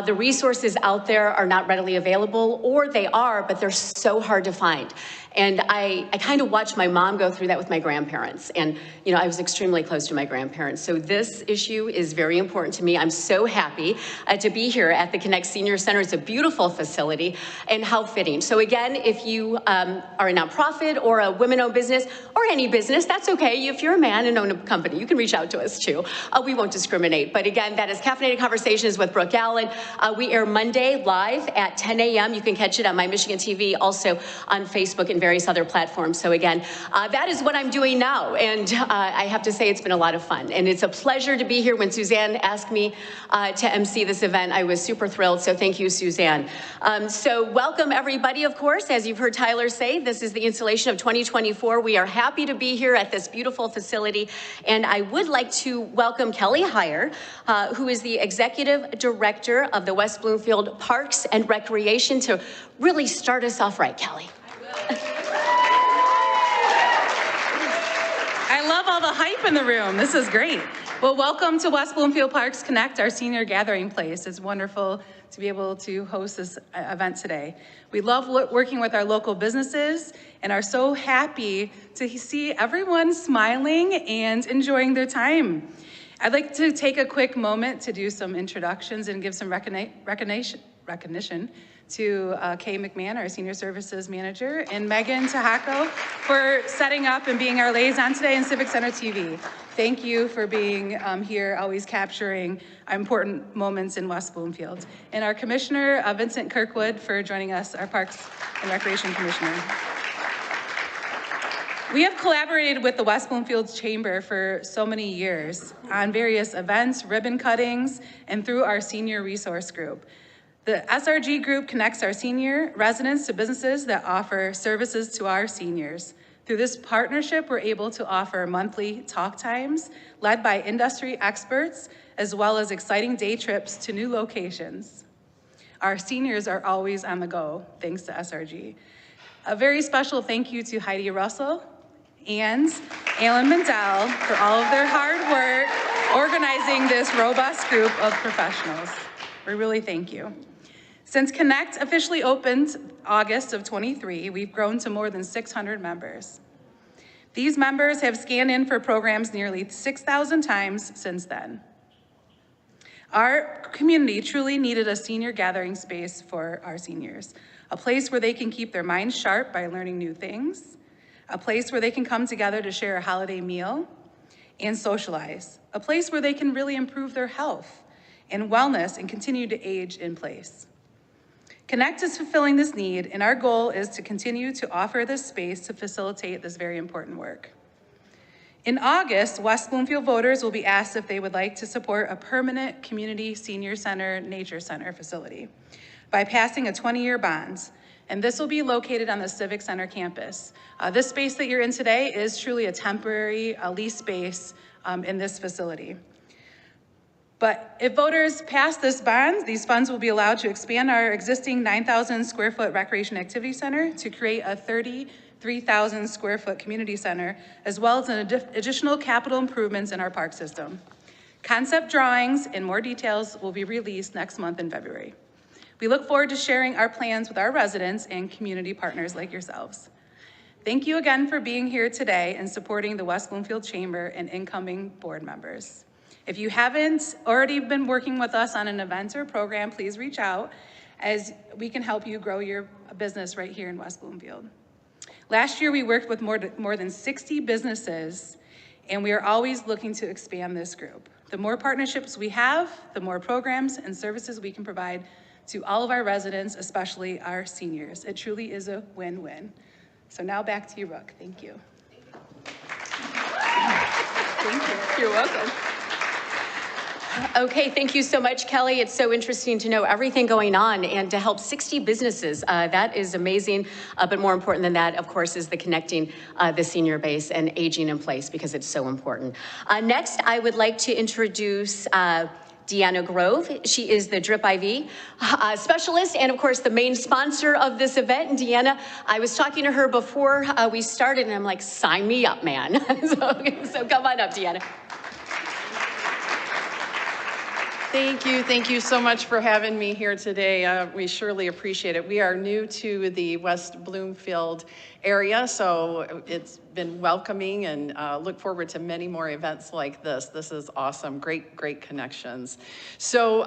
S13: The resources out there are not readily available, or they are, but they're so hard to find. And I kind of watched my mom go through that with my grandparents. And, you know, I was extremely close to my grandparents. So this issue is very important to me. I'm so happy to be here at the Connect Senior Center. It's a beautiful facility, and how fitting. So again, if you are a nonprofit or a women-owned business or any business, that's okay. If you're a man and own a company, you can reach out to us too. We won't discriminate. But again, that is Caffeinated Conversations with Brooke Allen. We air Monday live at 10 a.m. You can catch it on My Michigan TV, also on Facebook and various other platforms. So again, that is what I'm doing now. And I have to say it's been a lot of fun. And it's a pleasure to be here. When Suzanne asked me to MC this event, I was super thrilled. So thank you, Suzanne. So welcome everybody, of course. As you've heard Tyler say, this is the installation of 2024. We are happy to be here at this beautiful facility. And I would like to welcome Kelly Hyer, who is the Executive Director of the West Bloomfield Parks and Recreation, to really start us off right, Kelly.
S14: I love all the hype in the room. This is great. Well, welcome to West Bloomfield Parks Connect, our senior gathering place. It's wonderful to be able to host this event today. We love working with our local businesses and are so happy to see everyone smiling and enjoying their time. I'd like to take a quick moment to do some introductions and give some recognition to Kay McMahon, our Senior Services Manager, and Megan Tahako for setting up and being our liaison today in Civic Center TV. Thank you for being here, always capturing important moments in West Bloomfield. And our Commissioner, Vincent Kirkwood, for joining us, our Parks and Recreation Commissioner. We have collaborated with the West Bloomfield Chamber for so many years on various events, ribbon cuttings, and through our senior resource group. The SRG group connects our senior residents to businesses that offer services to our seniors. Through this partnership, we're able to offer monthly talk times led by industry experts, as well as exciting day trips to new locations. Our seniors are always on the go, thanks to SRG. A very special thank you to Heidi Russell and Alan Mendel for all of their hard work organizing this robust group of professionals. We really thank you. Since Connect officially opened August of 23, we've grown to more than 600 members. These members have scanned in for programs nearly 6,000 times since then. Our community truly needed a senior gathering space for our seniors, a place where they can keep their minds sharp by learning new things, a place where they can come together to share a holiday meal and socialize, a place where they can really improve their health and wellness and continue to age in place. Connect is fulfilling this need, and our goal is to continue to offer this space to facilitate this very important work. In August, West Bloomfield voters will be asked if they would like to support a permanent community senior center, nature center facility by passing a 20-year bond, and this will be located on the Civic Center campus. This space that you're in today is truly a temporary lease space in this facility. But if voters pass this bond, these funds will be allowed to expand our existing 9,000 square foot recreation activity center to create a 33,000 square foot community center, as well as an additional capital improvements in our park system. Concept drawings and more details will be released next month in February. We look forward to sharing our plans with our residents and community partners like yourselves. Thank you again for being here today and supporting the West Bloomfield Chamber and incoming board members. If you haven't already been working with us on an event or program, please reach out as we can help you grow your business right here in West Bloomfield. Last year, we worked with more than 60 businesses, and we are always looking to expand this group. The more partnerships we have, the more programs and services we can provide to all of our residents, especially our seniors. It truly is a win-win. So now back to you, Brooke. Thank you.
S13: Thank you. You're welcome. Okay, thank you so much, Kelly. It's so interesting to know everything going on and to help 60 businesses. That is amazing, but more important than that, of course, is the connecting the senior base and aging in place, because it's so important. Next, I would like to introduce Deanna Grove. She is the Drip IV specialist and, of course, the main sponsor of this event. And Deanna, I was talking to her before we started, and I'm like, sign me up, man. so come on up, Deanna.
S15: Thank you so much for having me here today. We surely appreciate it. We are new to the West Bloomfield area, so it's been welcoming, and look forward to many more events like this. This is awesome, great connections. So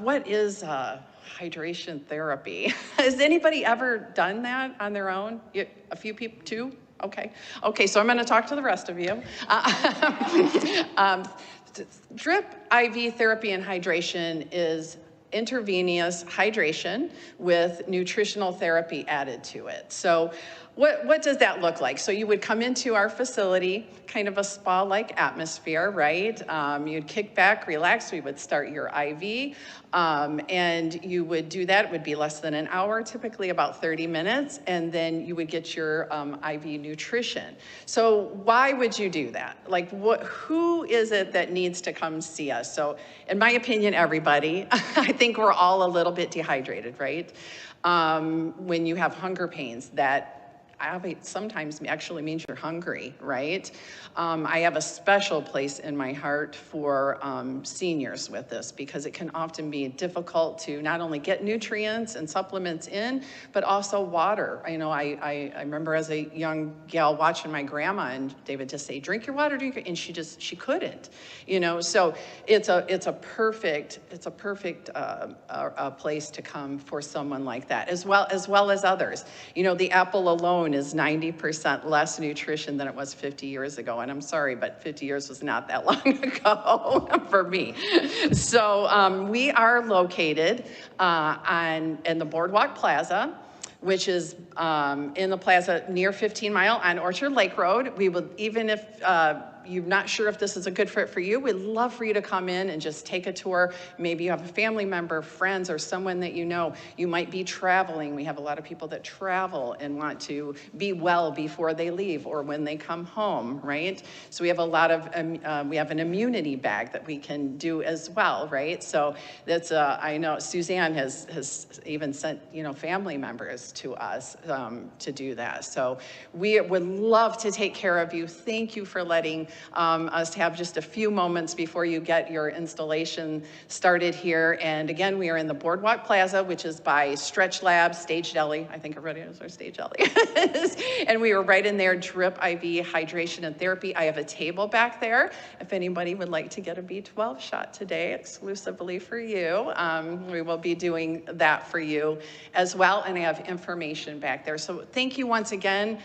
S15: what is hydration therapy? Has anybody ever done that on their own? A few people, too? Okay, so I'm gonna talk to the rest of you. Drip IV therapy and hydration is intravenous hydration with nutritional therapy added to it. So what does that look like? So you would come into our facility, kind of a spa-like atmosphere, right? You'd kick back, relax. We would start your IV, and you would do that. It would be less than an hour, typically about 30 minutes, and then you would get your IV nutrition. So why would you do that? Like, who is it that needs to come see us? So in my opinion, everybody. I think we're all a little bit dehydrated, right? When you have hunger pains, that sometimes actually means you're hungry, right? I have a special place in my heart for seniors with this, because it can often be difficult to not only get nutrients and supplements in, but also water. You know, I remember as a young gal watching my grandma, and they would just say, drink your water, and she couldn't, you know? So it's a perfect place to come for someone like that, as well as others. You know, the apple alone is 90% less nutrition than it was 50 years ago. And I'm sorry, but 50 years was not that long ago for me. So we are located in the Boardwalk Plaza, which is in the plaza near 15 Mile on Orchard Lake Road. We will, even if you're not sure if this is a good fit for you, we'd love for you to come in and just take a tour. Maybe you have a family member, friends, or someone that you know. You might be traveling. We have a lot of people that travel and want to be well before they leave or when they come home, right? So we have a lot of, we have an immunity bag that we can do as well, right? So that's, I know Suzanne has even sent, family members to us to do that. So we would love to take care of you. Thank you for letting us have just a few moments before you get your installation started here. And again, we are in the Boardwalk Plaza, which is by Stretch Lab, Stage Deli. I think everybody knows where Stage Deli is. And we were right in there, drip, IV, hydration, and therapy. I have a table back there if anybody would like to get a B12 shot today, exclusively for you. We will be doing that for you as well, and I have information back there. So thank you once again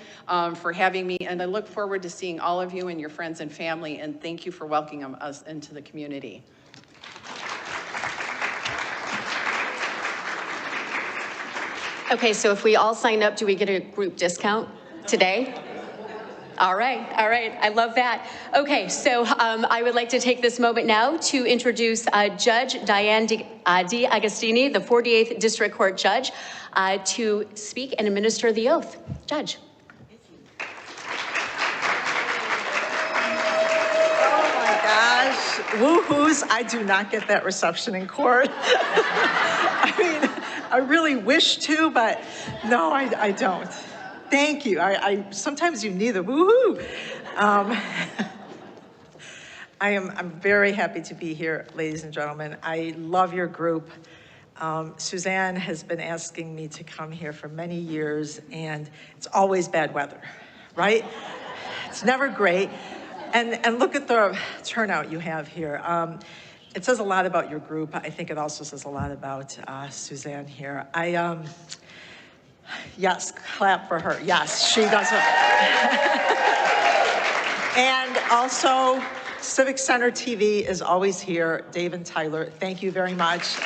S15: for having me, and I look forward to seeing all of you and your friends and family, and thank you for welcoming us into the community.
S13: Okay, so if we all sign up, do we get a group discount today? All right, I love that. Okay, so I would like to take this moment now to introduce Judge Diane D'Agostini, the 48th District Court Judge, to speak and administer the oath. Judge.
S25: Woohoos, I do not get that reception in court. I mean, I really wish to, but no, I don't. Thank you. Sometimes you need a woohoo. I'm very happy to be here, ladies and gentlemen. I love your group. Suzanne has been asking me to come here for many years, and it's always bad weather, right? It's never great. And look at the turnout you have here. It says a lot about your group. I think it also says a lot about Suzanne here. Yes, clap for her. Yes, she does it. And also, Civic Center TV is always here. Dave and Tyler, thank you very much.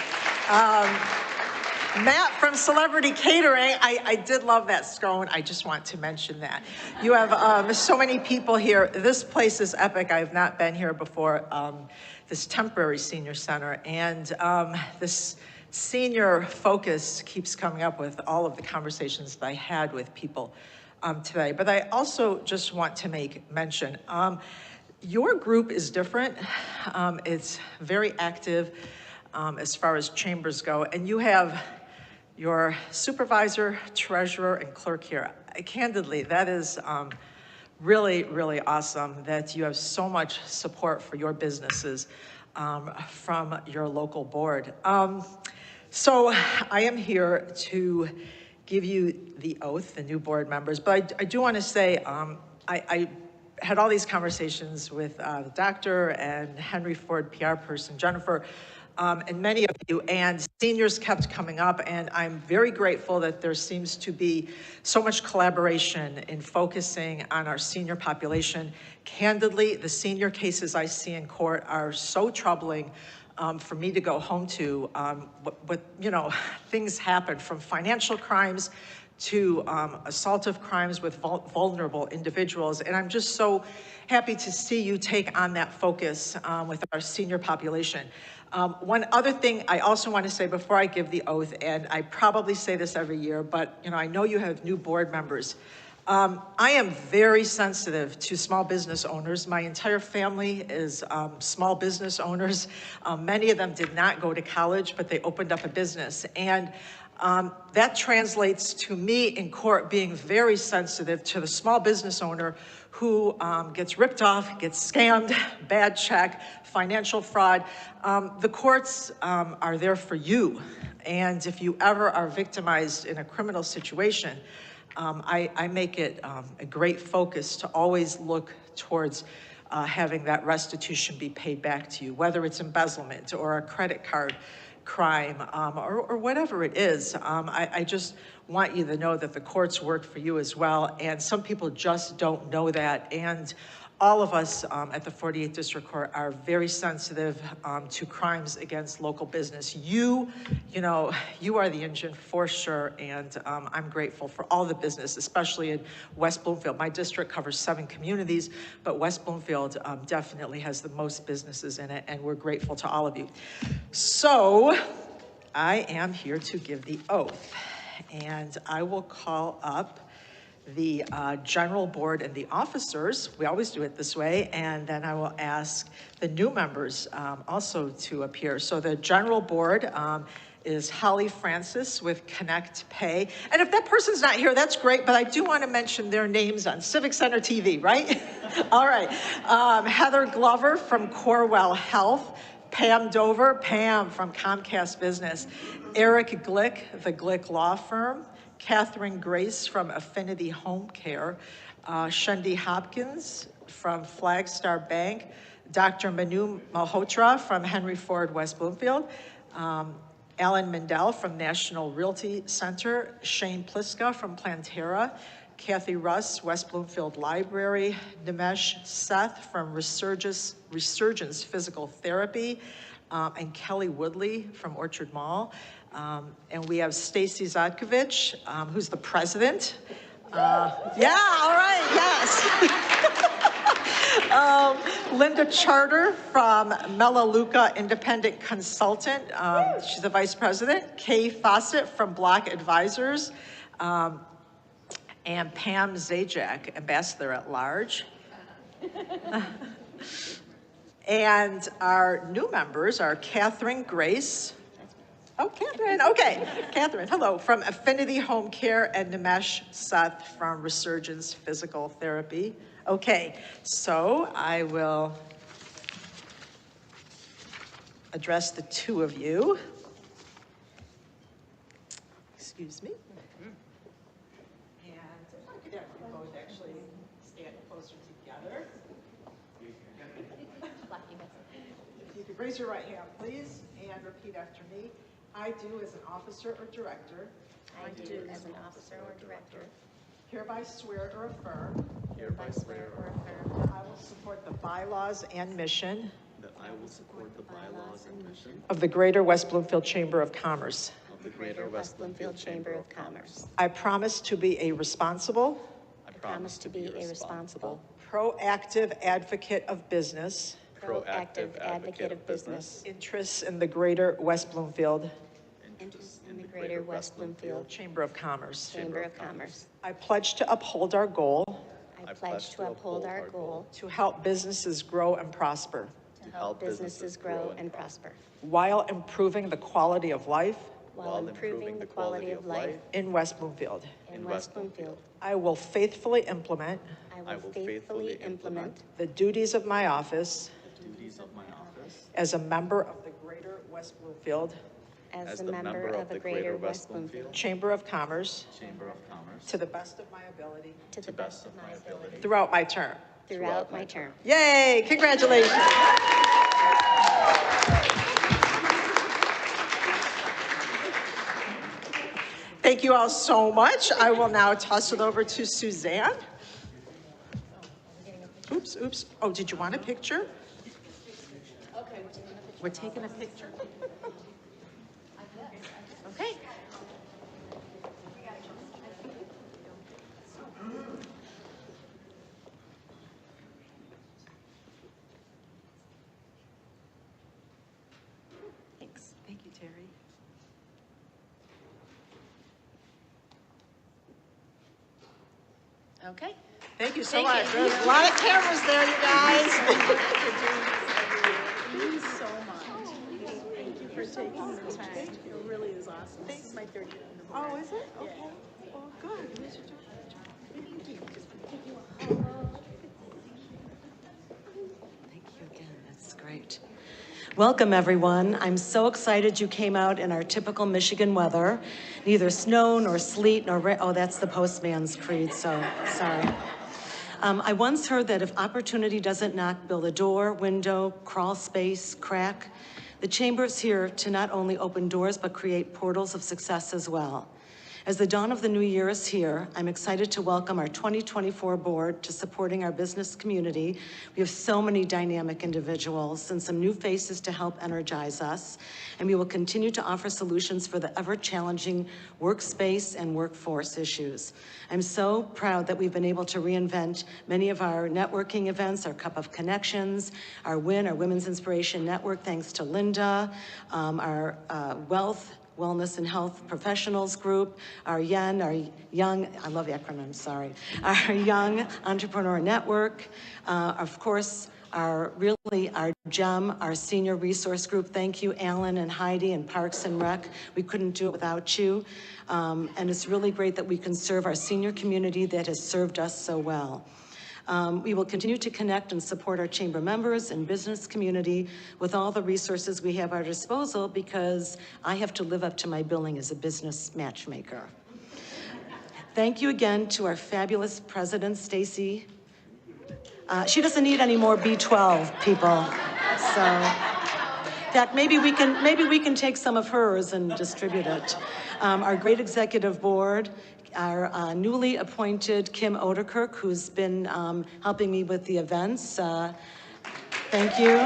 S25: Matt from Celebrity Catering, I did love that scone. I just want to mention that. You have so many people here. This place is epic. I have not been here before, this temporary senior center. And this senior focus keeps coming up with all of the conversations that I had with people today. But I also just want to make mention, your group is different. It's very active as far as chambers go. And you have your supervisor, treasurer, and clerk here. Candidly, that is really, really awesome that you have so much support for your businesses from your local board. So I am here to give you the oath, the new board members, but I do want to say I had all these conversations with the doctor and Henry Ford PR person, Jennifer, and many of you, and seniors kept coming up, and I'm very grateful that there seems to be so much collaboration in focusing on our senior population. Candidly, the senior cases I see in court are so troubling for me to go home to. But things happen, from financial crimes to assaultive crimes with vulnerable individuals. And I'm just so happy to see you take on that focus with our senior population. One other thing I also want to say before I give the oath, and I probably say this every year, but I know you have new board members. I am very sensitive to small business owners. My entire family is small business owners. Many of them did not go to college, but they opened up a business. And that translates to me in court being very sensitive to the small business owner who gets ripped off, gets scammed, bad check, financial fraud. The courts are there for you. And if you ever are victimized in a criminal situation, I make it a great focus to always look towards having that restitution be paid back to you, whether it's embezzlement or a credit card crime or whatever it is. I just want you to know that the courts work for you as well, and some people just don't know that. And all of us at the 48th District Court are very sensitive to crimes against local business. You are the engine for sure, and I'm grateful for all the business, especially in West Bloomfield. My district covers 7 communities, but West Bloomfield definitely has the most businesses in it, and we're grateful to all of you. So I am here to give the oath, and I will call up the general board and the officers. We always do it this way, and then I will ask the new members also to appear. So the general board is Holly Francis with Connect Pay. And if that person's not here, that's great, but I do want to mention their names on Civic Center TV, right? All right. Heather Glover from Corewell Health, Pam Dover, Pam from Comcast Business, Eric Glick, the Glick Law Firm, Catherine Grace from Affinity Home Care, Shundi Hopkins from Flagstar Bank, Dr. Manu Malhotra from Henry Ford West Bloomfield, Alan Mindell from National Realty Center, Shane Pliska from Plantera, Kathy Russ, West Bloomfield Library, Nimesh Seth from Resurgence Physical Therapy, and Kelly Woodley from Orchard Mall. And we have Stacy Zotkovich, who's the president. Yeah, all right, yes. Linda Charter from Melaleuca Independent Consultant. She's the vice president. Kay Fawcett from Block Advisors. And Pam Zajac, ambassador at large. And our new members are Catherine Grace. Oh, Catherine, okay. Catherine, hello, from Affinity Home Care, and Nimesh Seth from Resurgence Physical Therapy. Okay, so I will address the two of you. Excuse me. And if I could have you both actually stand closer together. If you could raise your right hand, please, and repeat after me. I do as an officer or director.
S16: I do as an officer or director.
S25: Hereby swear or affirm.
S16: Hereby swear or affirm.
S25: That I will support the bylaws and mission.
S17: That I will support the bylaws and mission.
S25: Of the Greater West Bloomfield Chamber of Commerce.
S17: Of the Greater West Bloomfield Chamber of Commerce.
S25: I promise to be a responsible.
S16: I promise to be a responsible.
S25: Proactive advocate of business.
S16: Proactive advocate of business.
S25: Interests in the Greater West Bloomfield.
S16: Interests in the Greater West Bloomfield
S25: Chamber of Commerce.
S16: Chamber of Commerce.
S25: I pledge to uphold our goal.
S16: I pledge to uphold our goal.
S25: To help businesses grow and prosper.
S16: To help businesses grow and prosper.
S25: While improving the quality of life.
S16: While improving the quality of life.
S25: In West Bloomfield.
S16: In West Bloomfield.
S25: I will faithfully implement.
S16: I will faithfully implement.
S25: The duties of my office.
S17: The duties of my office.
S25: As a member of the Greater West Bloomfield.
S16: As a member of the Greater West Bloomfield
S25: Chamber of Commerce.
S17: Chamber of Commerce.
S25: To the best of my ability.
S16: To the best of my ability.
S25: Throughout my term.
S16: Throughout my term.
S25: Yay! Congratulations. Thank you all so much. I will now toss it over to Suzanne. Oops, oops. Oh, did you want a picture?
S16: Okay,
S25: we're taking a picture.
S16: Okay.
S25: Thanks. Thank you, Terry.
S16: Okay.
S25: Thank you so
S16: Thank
S25: much.
S16: you.
S25: There's a lot of cameras there, you guys.
S16: Thank you so much. Thank you for taking the time. It really is awesome. This is my third year in the board.
S25: Oh, is it? Okay.
S16: Yeah.
S25: Well, good.
S16: Thank you.
S18: Thank you again. That's great. Welcome, everyone. I'm so excited you came out in our typical Michigan weather. Neither snow nor sleet nor rain. Oh, that's the postman's creed, so sorry. I once heard that if opportunity doesn't knock, build a door, window, crawl space, crack. The chamber is here to not only open doors, but create portals of success as well. As the dawn of the new year is here, I'm excited to welcome our 2024 board to supporting our business community. We have so many dynamic individuals and some new faces to help energize us, and we will continue to offer solutions for the ever-challenging workspace and workforce issues. I'm so proud that we've been able to reinvent many of our networking events, our Cup of Connections, our WIN, our Women's Inspiration Network, thanks to Linda, our Wellness and Health Professionals Group, our YEN, our Young, I love acronyms, sorry, our Young Entrepreneur Network, of course, our GEM, our Senior Resource Group. Thank you, Alan and Heidi and Parks and Rec. We couldn't do it without you. And it's really great that we can serve our senior community that has served us so well. We will continue to connect and support our chamber members and business community with all the resources we have at our disposal, because I have to live up to my billing as a business matchmaker. Thank you again to our fabulous president, Stacy. She doesn't need any more B12 people. So, in fact, maybe we can take some of hers and distribute it. Our great executive board, our newly appointed Kim Oderkirk, who's been helping me with the events. Thank you.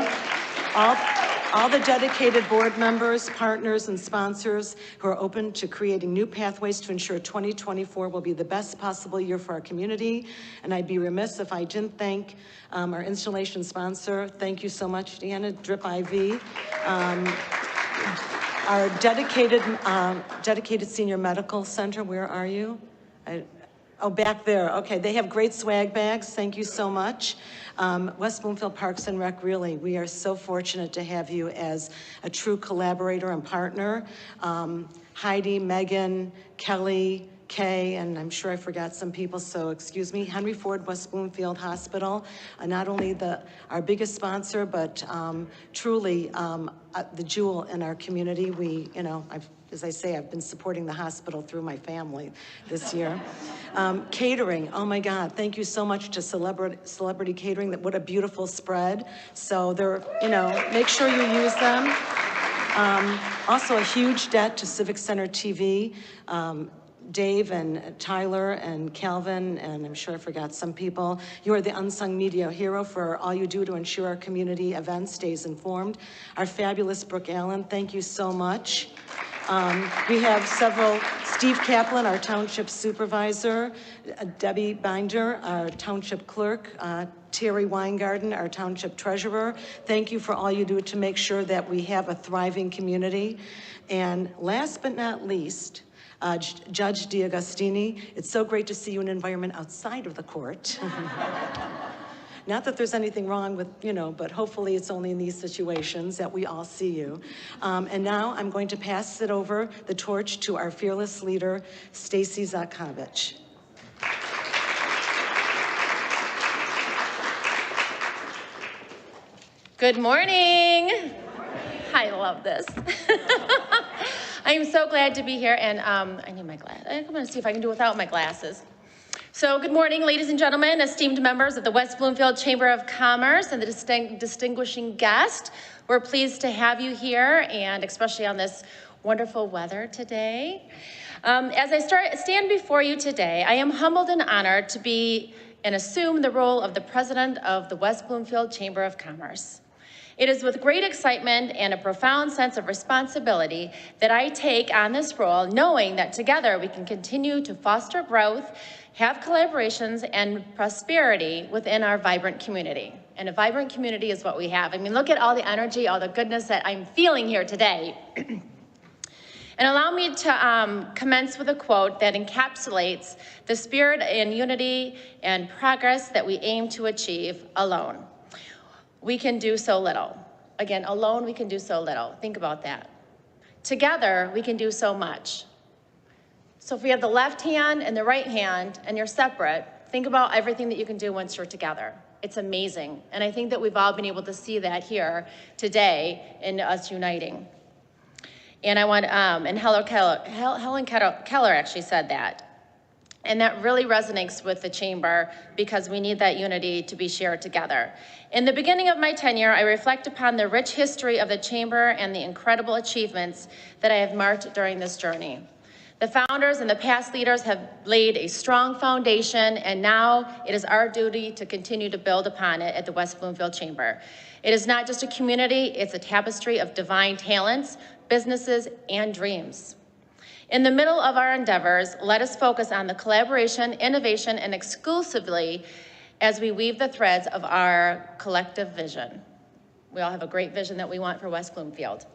S18: All the dedicated board members, partners, and sponsors who are open to creating new pathways to ensure 2024 will be the best possible year for our community. And I'd be remiss if I didn't thank our installation sponsor. Thank you so much, Diana, Drip IV. Our dedicated senior medical center, where are you? Oh, back there. Okay, they have great swag bags. Thank you so much. West Bloomfield Parks and Rec, really, we are so fortunate to have you as a true collaborator and partner. Heidi, Megan, Kelly, Kay, and I'm sure I forgot some people, so excuse me. Henry Ford West Bloomfield Hospital, not only our biggest sponsor, but truly the jewel in our community. We, as I say, I've been supporting the hospital through my family this year. Catering, oh my God, thank you so much to Celebrity Catering. What a beautiful spread. So they're, make sure you use them. Also a huge debt to Civic Center TV. Dave and Tyler and Calvin, and I'm sure I forgot some people. You are the unsung media hero for all you do to ensure our community event stays informed. Our fabulous Brooke Allen, thank you so much. We have several, Steve Kaplan, our township supervisor, Debbie Binder, our township clerk, Terry Weingarten, our township treasurer. Thank you for all you do to make sure that we have a thriving community. And last but not least, Judge D'Agostini, it's so great to see you in an environment outside of the court. Not that there's anything wrong with, but hopefully it's only in these situations that we all see you. And now I'm going to pass the torch to our fearless leader, Stacy Zakovich.
S6: Good morning. I love this. I'm so glad to be here, and I need my glasses. I'm going to see if I can do without my glasses. So good morning, ladies and gentlemen, esteemed members of the West Bloomfield Chamber of Commerce and the distinguishing guest. We're pleased to have you here, and especially on this wonderful weather today. As I stand before you today, I am humbled and honored to be and assume the role of the president of the West Bloomfield Chamber of Commerce. It is with great excitement and a profound sense of responsibility that I take on this role, knowing that together we can continue to foster growth, have collaborations and prosperity within our vibrant community. And a vibrant community is what we have. I mean, look at all the energy, all the goodness that I'm feeling here today. And allow me to commence with a quote that encapsulates the spirit and unity and progress that we aim to achieve alone. We can do so little. Again, alone we can do so little. Think about that. Together, we can do so much. So if we have the left hand and the right hand and you're separate, think about everything that you can do once you're together. It's amazing. And I think that we've all been able to see that here today in us uniting. And I want, and Helen Keller actually said that. And that really resonates with the chamber because we need that unity to be shared together. In the beginning of my tenure, I reflect upon the rich history of the chamber and the incredible achievements that I have marked during this journey. The founders and the past leaders have laid a strong foundation, and now it is our duty to continue to build upon it at the West Bloomfield Chamber. It is not just a community, it's a tapestry of divine talents, businesses, and dreams. In the middle of our endeavors, let us focus on the collaboration, innovation, and exclusively as we weave the threads of our collective vision. We all have a great vision that we want for West Bloomfield.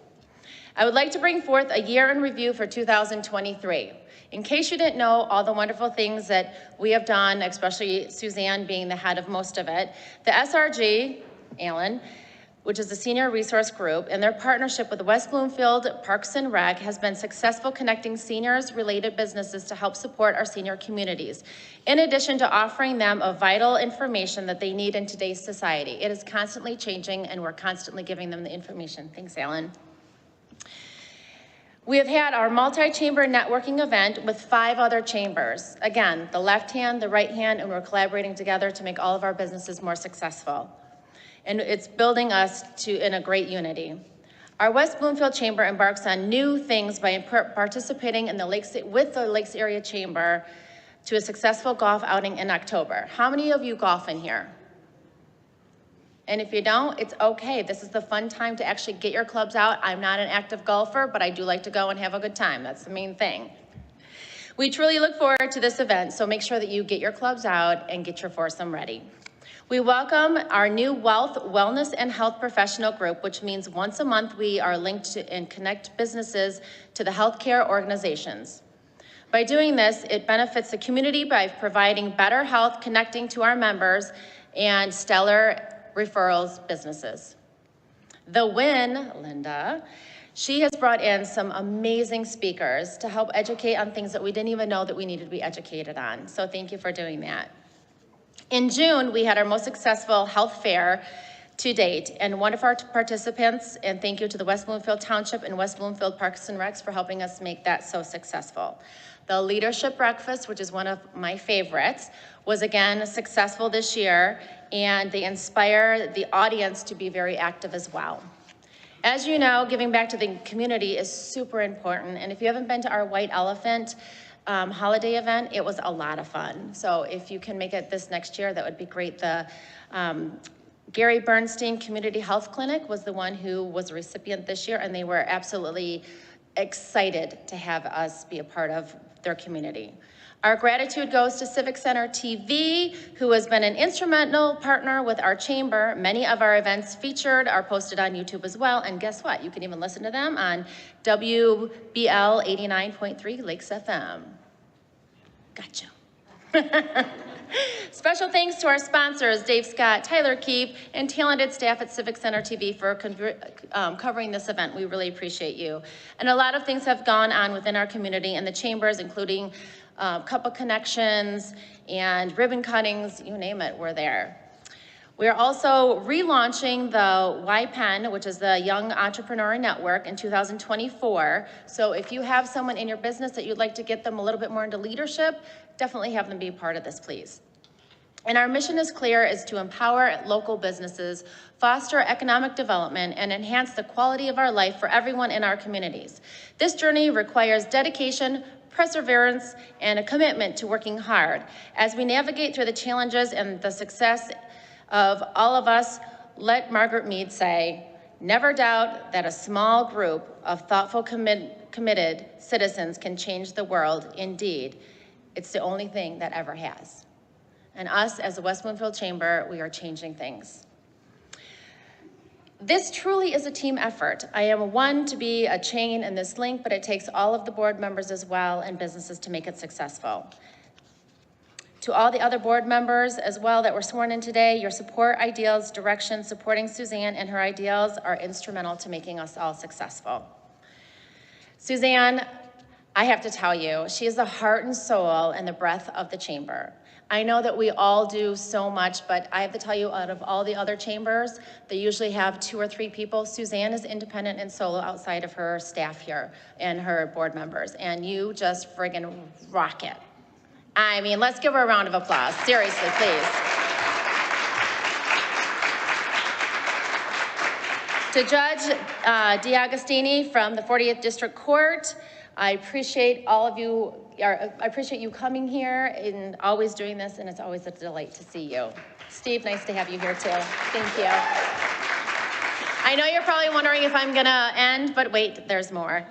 S6: I would like to bring forth a year in review for 2023. In case you didn't know all the wonderful things that we have done, especially Suzanne being the head of most of it, the SRG, Allen, which is the Senior Resource Group, and their partnership with the West Bloomfield Parks and Rec has been successful connecting seniors-related businesses to help support our senior communities, in addition to offering them a vital information that they need in today's society. It is constantly changing, and we're constantly giving them the information. Thanks, Alan. We have had our multi-chamber networking event with 5 other chambers. Again, the left hand, the right hand, and we're collaborating together to make all of our businesses more successful. And it's building us in a great unity. Our West Bloomfield Chamber embarks on new things by participating in with the Lakes Area Chamber to a successful golf outing in October. How many of you golf in here? And if you don't, it's okay. This is the fun time to actually get your clubs out. I'm not an active golfer, but I do like to go and have a good time. That's the main thing. We truly look forward to this event, so make sure that you get your clubs out and get your foursome ready. We welcome our new Wealth, Wellness, and Health Professional Group, which means once a month we are linked to and connect businesses to the healthcare organizations. By doing this, it benefits the community by providing better health, connecting to our members, and stellar referrals businesses. The win, Linda, she has brought in some amazing speakers to help educate on things that we didn't even know that we needed to be educated on. So thank you for doing that. In June, we had our most successful health fair to date, and one of our participants, and thank you to the West Bloomfield Township and West Bloomfield Parks and Recs for helping us make that so successful. The leadership breakfast, which is one of my favorites, was again successful this year, and they inspire the audience to be very active as well. As you know, giving back to the community is super important, and if you haven't been to our White Elephant holiday event, it was a lot of fun. So if you can make it this next year, that would be great. The Gary Bernstein Community Health Clinic was the one who was a recipient this year, and they were absolutely excited to have us be a part of their community. Our gratitude goes to Civic Center TV, who has been an instrumental partner with our chamber. Many of our events featured are posted on YouTube as well, and guess what? You can even listen to them on WBL 89.3 Lakes FM. Gotcha. Special thanks to our sponsors, Dave Scott, Tyler Kieft, and talented staff at Civic Center TV for covering this event. We really appreciate you. And a lot of things have gone on within our community and the chambers, including couple connections and ribbon cuttings, you name it, we're there. We are also relaunching the YPEN, which is the Young Entrepreneur Network, in 2024. So if you have someone in your business that you'd like to get them a little bit more into leadership, definitely have them be a part of this, please. And our mission is clear, is to empower local businesses, foster economic development, and enhance the quality of our life for everyone in our communities. This journey requires dedication, perseverance, and a commitment to working hard. As we navigate through the challenges and the success of all of us, let Margaret Mead say, never doubt that a small group of thoughtful, committed citizens can change the world. Indeed, it's the only thing that ever has. And us, as the West Bloomfield Chamber, we are changing things. This truly is a team effort. I am one to be a chain in this link, but it takes all of the board members as well and businesses to make it successful. To all the other board members as well that were sworn in today, your support, ideals, direction, supporting Suzanne and her ideals are instrumental to making us all successful. Suzanne, I have to tell you, she is the heart and soul and the breath of the chamber. I know that we all do so much, but I have to tell you, out of all the other chambers, they usually have 2 or 3 people. Suzanne is independent and solo outside of her staff here and her board members, and you just friggin' rock it. I mean, let's give her a round of applause. Seriously, please. To Judge DeAgostini from the 40th District Court, I appreciate all of you. I appreciate you coming here and always doing this, and it's always a delight to see you. Steve, nice to have you here too. Thank you. I know you're probably wondering if I'm gonna end, but wait, there's more.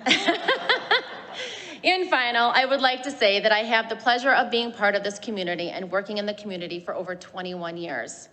S6: In final, I would like to say that I have the pleasure of being part of this community and working in the community for over 21 years.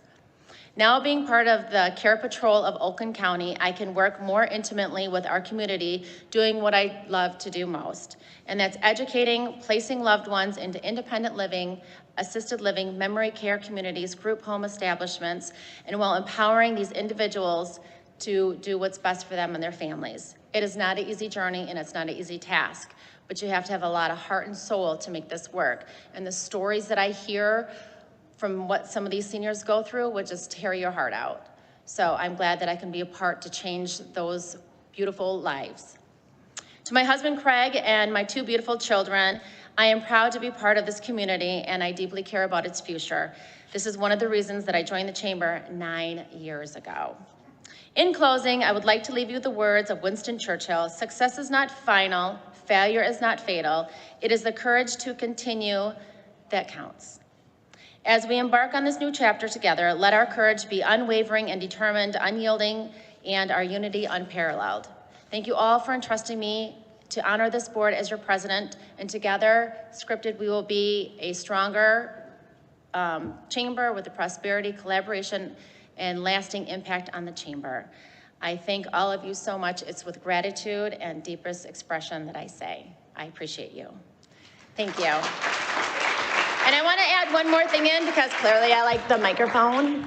S6: Now being part of the Care Patrol of Oakland County, I can work more intimately with our community, doing what I love to do most, and that's educating, placing loved ones into independent living, assisted living, memory care communities, group home establishments, and while empowering these individuals to do what's best for them and their families. It is not an easy journey and it's not an easy task, but you have to have a lot of heart and soul to make this work. And the stories that I hear from what some of these seniors go through would just tear your heart out. So I'm glad that I can be a part to change those beautiful lives. To my husband, Craig, and my 2 beautiful children, I am proud to be part of this community and I deeply care about its future. This is one of the reasons that I joined the Chamber 9 years ago. In closing, I would like to leave you with the words of Winston Churchill: success is not final, failure is not fatal. It is the courage to continue that counts. As we embark on this new chapter together, let our courage be unwavering and determined, unyielding, and our unity unparalleled. Thank you all for entrusting me to honor this board as your president, and together, scripted, we will be a stronger chamber with the prosperity, collaboration, and lasting impact on the chamber. I thank all of you so much. It's with gratitude and deepest expression that I say, I appreciate you. Thank you. And I want to add one more thing in because clearly I like the microphone.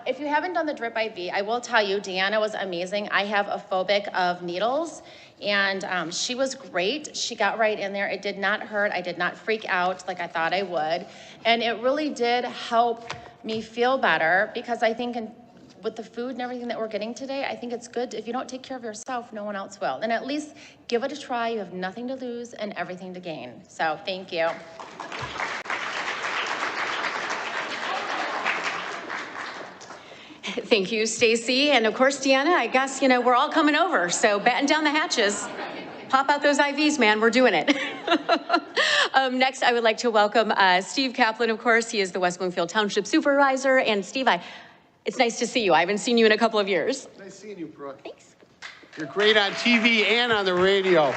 S6: If you haven't done the drip IV, I will tell you, Deanna was amazing. I have a phobic of needles, and she was great. She got right in there. It did not hurt. I did not freak out like I thought I would. And it really did help me feel better because I think with the food and everything that we're getting today, I think it's good. If you don't take care of yourself, no one else will. And at least give it a try. You have nothing to lose and everything to gain. So thank you.
S13: Thank you, Stacy. And of course, Deanna, I guess, we're all coming over. So batten down the hatches. Pop out those IVs, man. We're doing it. Next, I would like to welcome Steve Kaplan, of course. He is the West Bloomfield Township Supervisor. And Steve, it's nice to see you. I haven't seen you in a couple of years.
S7: Nice seeing you, Brooke.
S13: Thanks.
S7: You're great on TV and on the radio.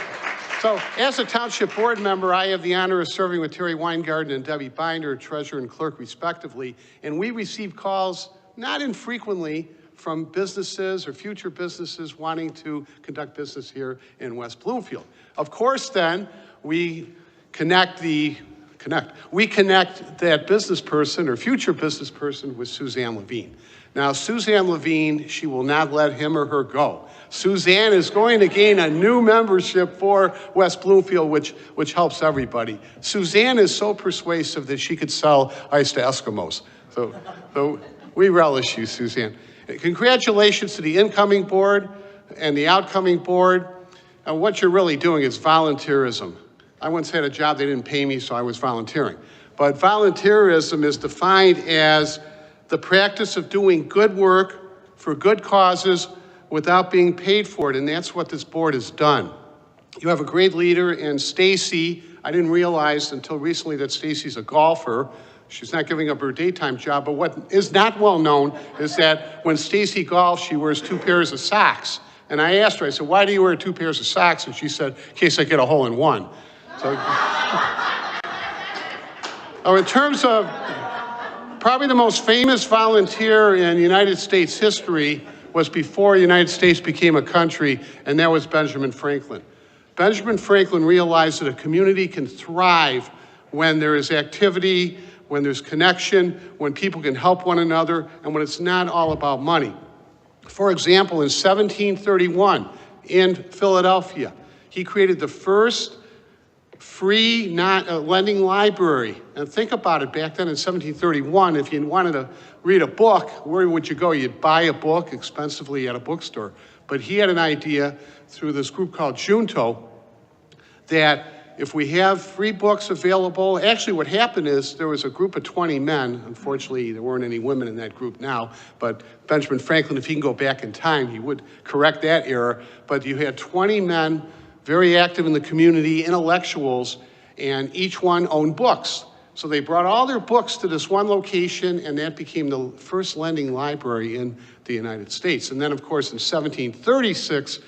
S7: So, as a township board member, I have the honor of serving with Terry Weingarten and Debbie Binder, treasurer and clerk, respectively. And we receive calls, not infrequently, from businesses or future businesses wanting to conduct business here in West Bloomfield. Of course, then, we connect that business person or future business person with Suzanne Levine. Now, Suzanne Levine, she will not let him or her go. Suzanne is going to gain a new membership for West Bloomfield, which helps everybody. Suzanne is so persuasive that she could sell ice to Eskimos. So we relish you, Suzanne. Congratulations to the incoming board and the outcoming board. And what you're really doing is volunteerism. I once had a job, they didn't pay me, so I was volunteering. But volunteerism is defined as the practice of doing good work for good causes without being paid for it, and that's what this board has done. You have a great leader in Stacy. I didn't realize until recently that Stacy's a golfer. She's not giving up her daytime job, but what is not well known is that when Stacy golfs, she wears 2 pairs of socks. And I asked her, I said, why do you wear 2 pairs of socks? And she said, in case I get a hole in one. So, in terms of probably the most famous volunteer in United States history was before the United States became a country, and that was Benjamin Franklin. Benjamin Franklin realized that a community can thrive when there is activity, when there's connection, when people can help one another, and when it's not all about money. For example, in 1731 in Philadelphia, he created the first free lending library. And think about it, back then in 1731, if you wanted to read a book, where would you go? You'd buy a book expensively at a bookstore. But he had an idea through this group called Junto that if we have free books available, actually what happened is there was a group of 20 men. Unfortunately, there weren't any women in that group now, but Benjamin Franklin, if he can go back in time, he would correct that error. But you had 20 men very active in the community, intellectuals, and each one owned books. So they brought all their books to this one location, and that became the first lending library in the United States. And then, of course, in 1736,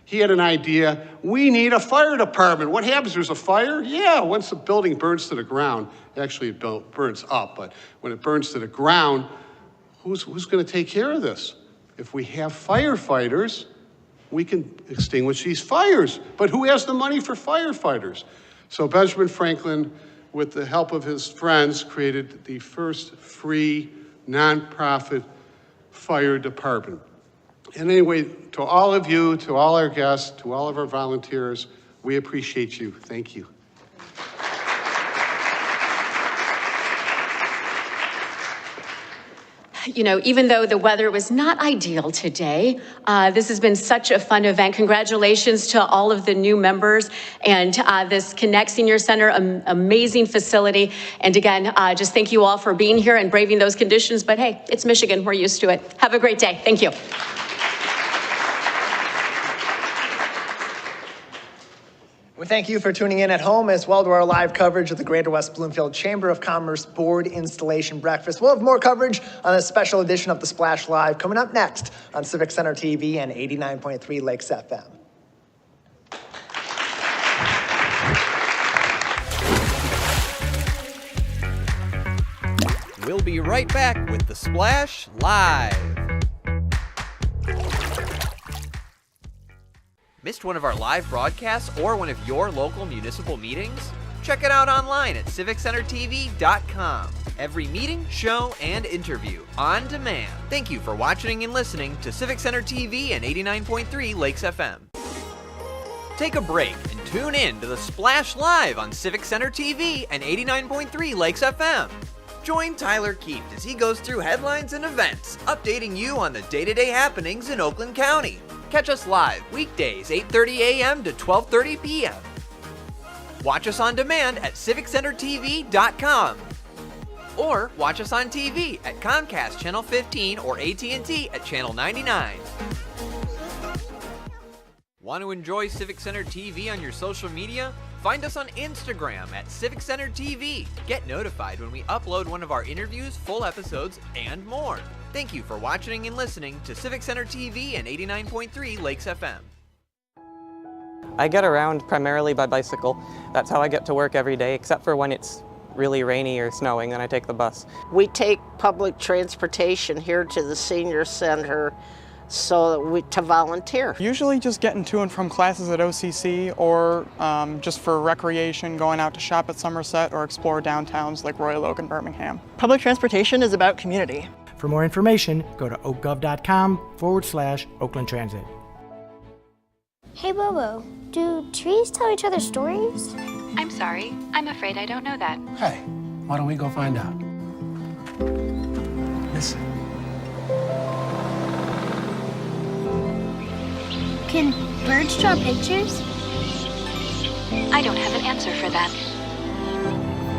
S7: he had an idea, we need a fire department. What happens, there's a fire? Yeah, once the building burns to the ground, actually it burns up, but when it burns to the ground, who's gonna take care of this? If we have firefighters, we can extinguish these fires. But who has the money for firefighters? So Benjamin Franklin, with the help of his friends, created the first free, nonprofit fire department. And anyway, to all of you, to all our guests, to all of our volunteers, we appreciate you. Thank you.
S13: You know, even though the weather was not ideal today, this has been such a fun event. Congratulations to all of the new members and this Connect Senior Center, amazing facility. And again, just thank you all for being here and braving those conditions. But hey, it's Michigan, we're used to it. Have a great day. Thank you.
S3: We thank you for tuning in at home as well to our live coverage of the Greater West Bloomfield Chamber of Commerce Board Installation Breakfast. We'll have more coverage on a special edition of the Splash Live coming up next on Civic Center TV and 89.3 Lakes FM.
S2: We'll be right back with the Splash Live. Missed one of our live broadcasts or one of your local municipal meetings? Check it out online at civiccentertv.com. Every meeting, show, and interview on demand. Thank you for watching and listening to Civic Center TV and 89.3 Lakes FM. Take a break and tune in to the Splash Live on Civic Center TV and 89.3 Lakes FM. Join Tyler Kieft as he goes through headlines and events, updating you on the day-to-day happenings in Oakland County. Catch us live weekdays 8:30 a.m. to 12:30 p.m. Watch us on demand at civiccentertv.com. Or watch us on TV at Comcast Channel 15 or AT&T at Channel 99. Want to enjoy Civic Center TV on your social media? Find us on Instagram at Civic Center TV. Get notified when we upload one of our interviews, full episodes, and more. Thank you for watching and listening to Civic Center TV and 89.3 Lakes FM.
S8: I get around primarily by bicycle. That's how I get to work every day, except for when it's really rainy or snowing, then I take the bus.
S9: We take public transportation here to the senior center to volunteer.
S21: Usually just getting to and from classes at OCC or just for recreation, going out to shop at Somerset or explore downtowns like Royal Oak and Birmingham.
S23: Public transportation is about community.
S24: For more information, go to oakgov.com/Oakland Transit.
S26: Hey Bobo, do trees tell each other stories?
S27: I'm sorry, I'm afraid I don't know that.
S28: Hey, why don't we go find out? Listen.
S26: Can birds draw pictures?
S27: I don't have an answer for that.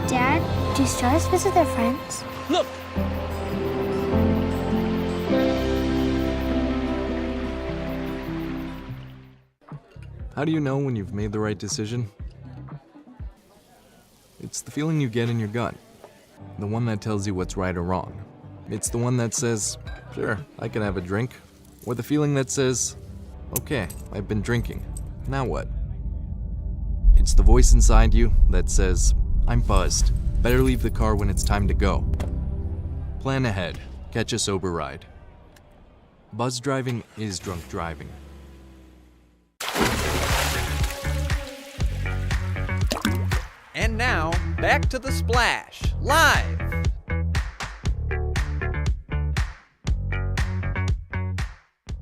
S26: Dad, do stars visit their friends?
S28: Look!
S29: How do you know when you've made the right decision? It's the feeling you get in your gut. The one that tells you what's right or wrong. It's the one that says, sure, I can have a drink. Or the feeling that says, okay, I've been drinking. Now what? It's the voice inside you that says, I'm buzzed. Better leave the car when it's time to go. Plan ahead. Catch a sober ride. Buzz driving is drunk driving.
S2: And now, back to the Splash Live.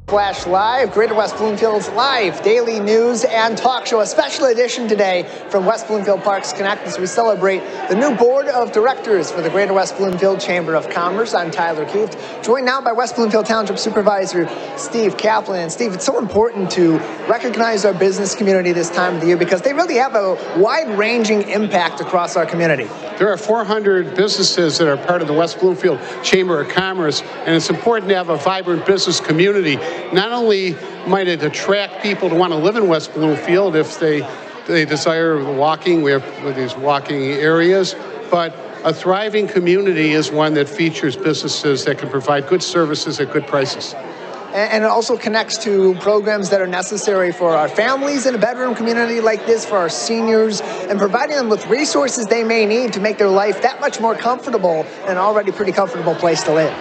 S3: Splash Live, Greater West Bloomfield's live daily news and talk show. A special edition today from West Bloomfield Parks Connect as we celebrate the new board of directors for the Greater West Bloomfield Chamber of Commerce. I'm Tyler Kieft, joined now by West Bloomfield Township Supervisor Steve Kaplan. And Steve, it's so important to recognize our business community this time of the year because they really have a wide-ranging impact across our community.
S7: There are 400 businesses that are part of the West Bloomfield Chamber of Commerce, and it's important to have a vibrant business community. Not only might it attract people to want to live in West Bloomfield if they desire walking, we have these walking areas, but a thriving community is one that features businesses that can provide good services at good prices.
S3: And it also connects to programs that are necessary for our families in a bedroom community like this, for our seniors, and providing them with resources they may need to make their life that much more comfortable in an already pretty comfortable place to live.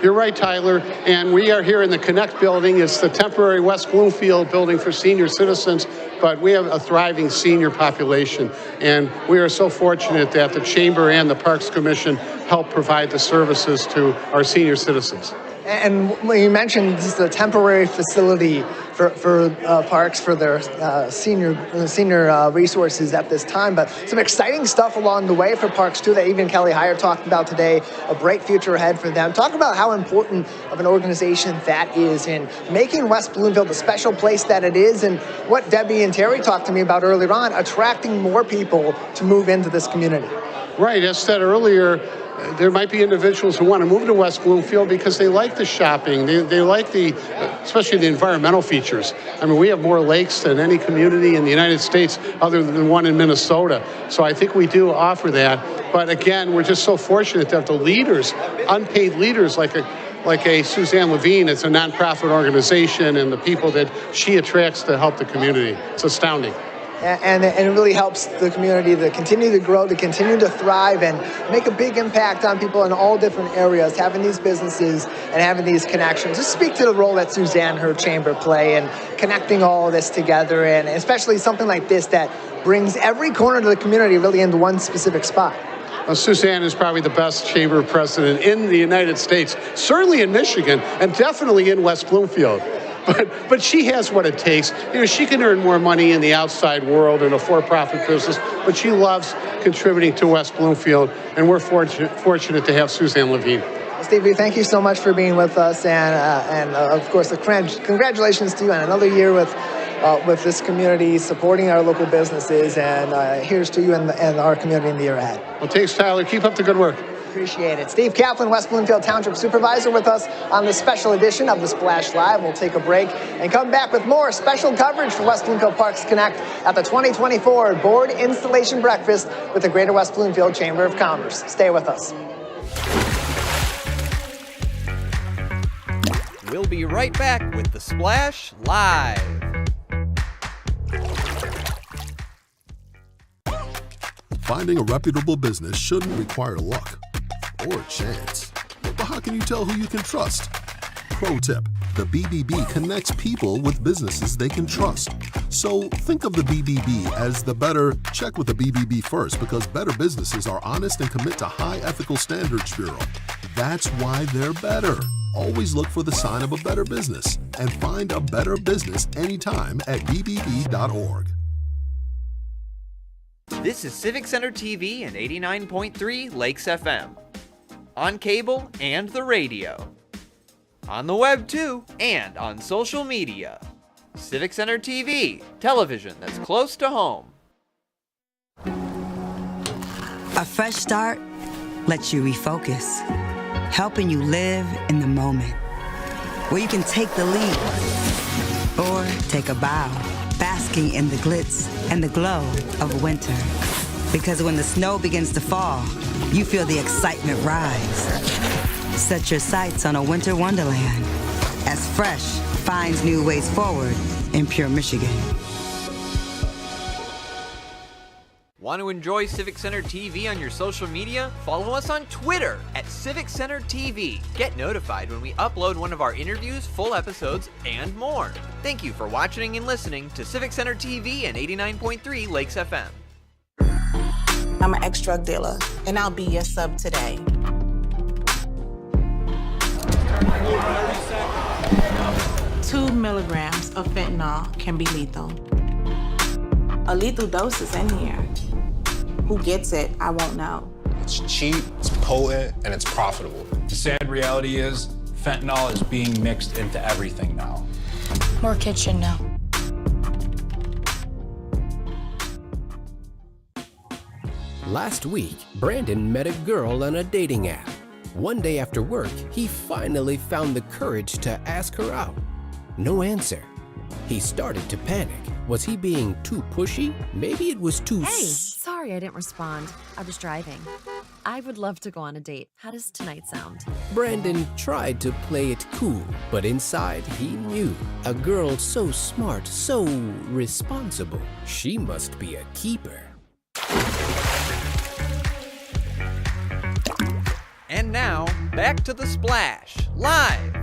S7: You're right, Tyler, and we are here in the Connect building. It's the temporary West Bloomfield building for senior citizens, but we have a thriving senior population, and we are so fortunate that the Chamber and the Parks Commission help provide the services to our senior citizens.
S3: And you mentioned this is a temporary facility for parks for their senior resources at this time, but some exciting stuff along the way for parks too that even Kelly Hyer talked about today, a bright future ahead for them. Talk about how important of an organization that is in making West Bloomfield the special place that it is, and what Debbie and Terry talked to me about earlier on, attracting more people to move into this community.
S7: Right, as said earlier, there might be individuals who want to move to West Bloomfield because they like the shopping, they like especially the environmental features. I mean, we have more lakes than any community in the United States other than one in Minnesota. So I think we do offer that. But again, we're just so fortunate to have the leaders, unpaid leaders like a Suzanne Levine. It's a nonprofit organization, and the people that she attracts to help the community. It's astounding.
S3: And it really helps the community to continue to grow, to continue to thrive, and make a big impact on people in all different areas, having these businesses and having these connections. Just speak to the role that Suzanne, her chamber, play in connecting all of this together, and especially something like this that brings every corner of the community really into one specific spot.
S7: Well, Suzanne is probably the best chamber president in the United States, certainly in Michigan, and definitely in West Bloomfield. But she has what it takes. You know, she can earn more money in the outside world in a for-profit business, but she loves contributing to West Bloomfield, and we're fortunate to have Suzanne Levine.
S3: Stevie, thank you so much for being with us, and of course, congratulations to you on another year with this community, supporting our local businesses, and here's to you and our community in the year ahead.
S7: Well, thanks, Tyler. Keep up the good work.
S3: Appreciate it. Steve Kaplan, West Bloomfield Township Supervisor, with us on this special edition of the Splash Live. We'll take a break and come back with more special coverage for West Bloomfield Parks Connect at the 2024 Board Installation Breakfast with the Greater West Bloomfield Chamber of Commerce. Stay with us.
S2: We'll be right back with the Splash Live.
S1: Finding a reputable business shouldn't require luck or chance. But how can you tell who you can trust? Pro tip, the BBB connects people with businesses they can trust. So think of the BBB as the better, check with the BBB first, because better businesses are honest and commit to high ethical standards bureau. That's why they're better. Always look for the sign of a better business and find a better business anytime at bbb.org.
S2: This is Civic Center TV and 89.3 Lakes FM. On cable and the radio. On the web too, and on social media. Civic Center TV, television that's close to home.
S4: A fresh start lets you refocus, helping you live in the moment, where you can take the lead or take a bow, basking in the glitz and the glow of winter. Because when the snow begins to fall, you feel the excitement rise. Set your sights on a winter wonderland as Fresh finds new ways forward in pure Michigan.
S2: Want to enjoy Civic Center TV on your social media? Follow us on Twitter at Civic Center TV. Get notified when we upload one of our interviews, full episodes, and more. Thank you for watching and listening to Civic Center TV and 89.3 Lakes FM.
S5: I'm an ex-drug dealer, and I'll be your sub today. Two milligrams of fentanyl can be lethal. A lethal dose is in here. Who gets it, I won't know.
S10: It's cheap, it's potent, and it's profitable.
S11: The sad reality is, fentanyl is being mixed into everything now.
S26: More kids should know.
S12: Last week, Brandon met a girl on a dating app. One day after work, he finally found the courage to ask her out. No answer. He started to panic. Was he being too pushy? Maybe it was too...
S14: Hey, sorry I didn't respond. I was driving. I would love to go on a date. How does tonight sound?
S12: Brandon tried to play it cool, but inside he knew. A girl so smart, so responsible. She must be a keeper.
S2: And now, back to The Splash, live.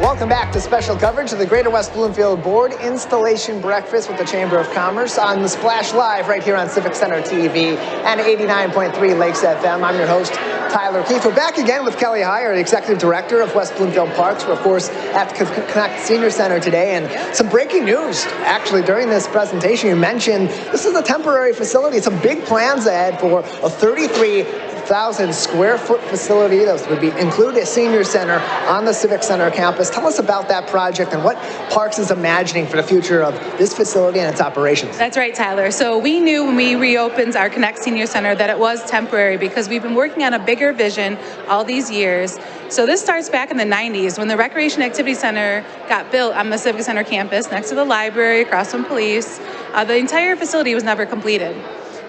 S3: Welcome back to special coverage of the Greater West Bloomfield Board Installation Breakfast with the Chamber of Commerce on The Splash Live right here on Civic Center TV and 89.3 Lakes FM. I'm your host, Tyler Kieft. We're back again with Kelly Hyer, the Executive Director of West Bloomfield Parks. We're, of course, at the Connect Senior Center today. And some breaking news, actually, during this presentation. You mentioned this is a temporary facility. Some big plans ahead for a 33,000 square foot facility that would include a senior center on the Civic Center campus. Tell us about that project and what Parks is imagining for the future of this facility and its operations.
S15: That's right, Tyler. So we knew when we reopened our Connect Senior Center that it was temporary because we've been working on a bigger vision all these years. So this starts back in the 90s when the Recreation Activity Center got built on the Civic Center campus next to the library, across from police. The entire facility was never completed.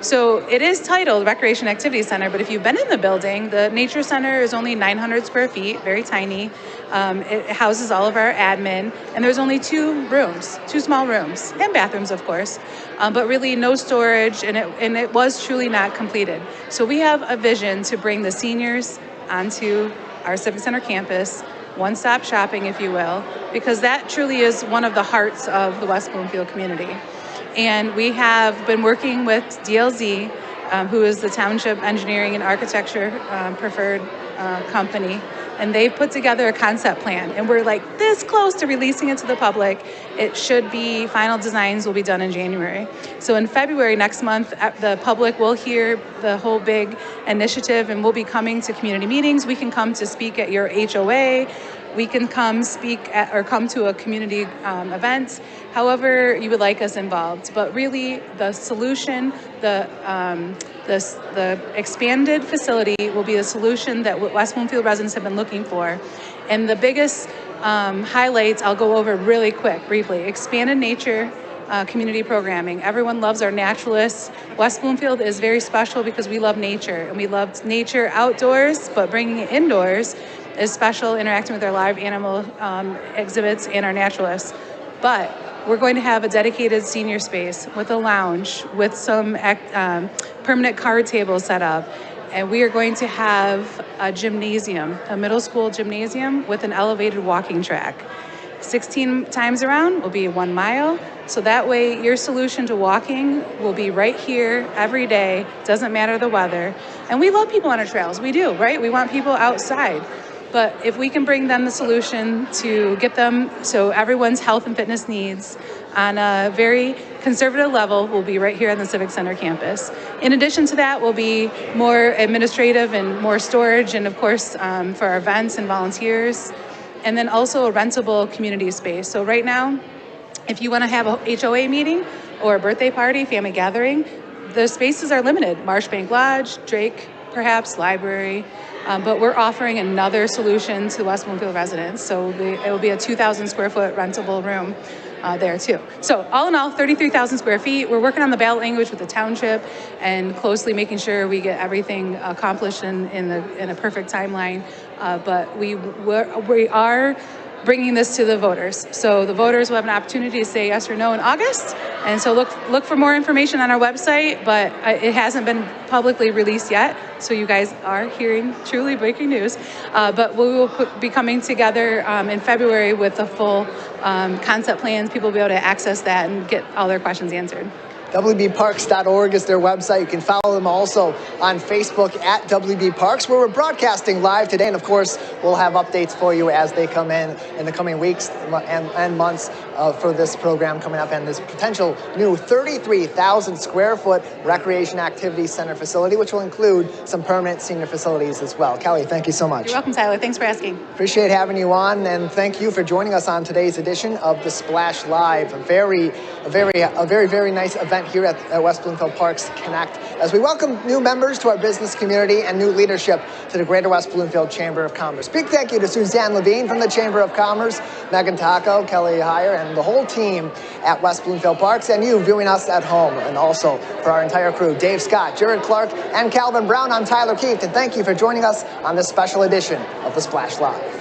S15: So it is titled Recreation Activity Center, but if you've been in the building, the Nature Center is only 900 square feet, very tiny. It houses all of our admin, and there's only two small rooms, and bathrooms, of course, but really no storage, and it was truly not completed. So we have a vision to bring the seniors onto our Civic Center campus, one-stop shopping, if you will, because that truly is one of the hearts of the West Bloomfield community. And we have been working with DLZ, who is the Township Engineering and Architecture preferred company, and they've put together a concept plan. And we're like this close to releasing it to the public. It should be, final designs will be done in January. So in February next month, the public will hear the whole big initiative, and we'll be coming to community meetings. We can come to speak at your HOA. We can come speak at, or come to a community event, however you would like us involved. But really, the solution, the expanded facility will be the solution that West Bloomfield residents have been looking for. And the biggest highlights I'll go over really quick, briefly. Expanded nature community programming. Everyone loves our naturalists. West Bloomfield is very special because we love nature, and we love nature outdoors, but bringing it indoors is special, interacting with our live animal exhibits and our naturalists. But we're going to have a dedicated senior space with a lounge, with some permanent card tables set up. And we are going to have a gymnasium, a middle school gymnasium with an elevated walking track. 16 times around will be 1 mile. So that way your solution to walking will be right here every day, doesn't matter the weather. And we love people on our trails, we do, right? We want people outside. But if we can bring them the solution to get them so everyone's health and fitness needs on a very conservative level will be right here on the Civic Center campus. In addition to that will be more administrative and more storage, and of course for our events and volunteers, and then also a rentable community space. So right now, if you want to have a HOA meeting or a birthday party, family gathering, the spaces are limited. Marshbank Lodge, Drake, perhaps, library. But we're offering another solution to West Bloomfield residents. So it will be a 2,000 square foot rentable room there too. So all in all, 33,000 square feet. We're working on the ballot language with the township and closely making sure we get everything accomplished in a perfect timeline. But we are bringing this to the voters. So the voters will have an opportunity to say yes or no in August. And so look for more information on our website, but it hasn't been publicly released yet. So you guys are hearing truly breaking news. But we will be coming together in February with the full concept plans. People will be able to access that and get all their questions answered.
S3: WBParks.org is their website. You can follow them also on Facebook at WB Parks, where we're broadcasting live today. And of course, we'll have updates for you as they come in the coming weeks and months for this program coming up and this potential new 33,000 square foot recreation activity center facility, which will include some permanent senior facilities as well. Kelly, thank you so much.
S15: You're welcome, Tyler. Thanks for asking.
S3: Appreciate having you on, and thank you for joining us on today's edition of the Splash Live. A very nice event here at West Bloomfield Parks Connect, as we welcome new members to our business community and new leadership to the Greater West Bloomfield Chamber of Commerce. Big thank you to Suzanne Levine from the Chamber of Commerce, Megan Taco, Kelly Hyer, and the whole team at West Bloomfield Parks, and you viewing us at home. And also for our entire crew, Dave Scott, Jared Clark, and Calvin Brown, I'm Tyler Kieft, and thank you for joining us on this special edition of the Splash Live.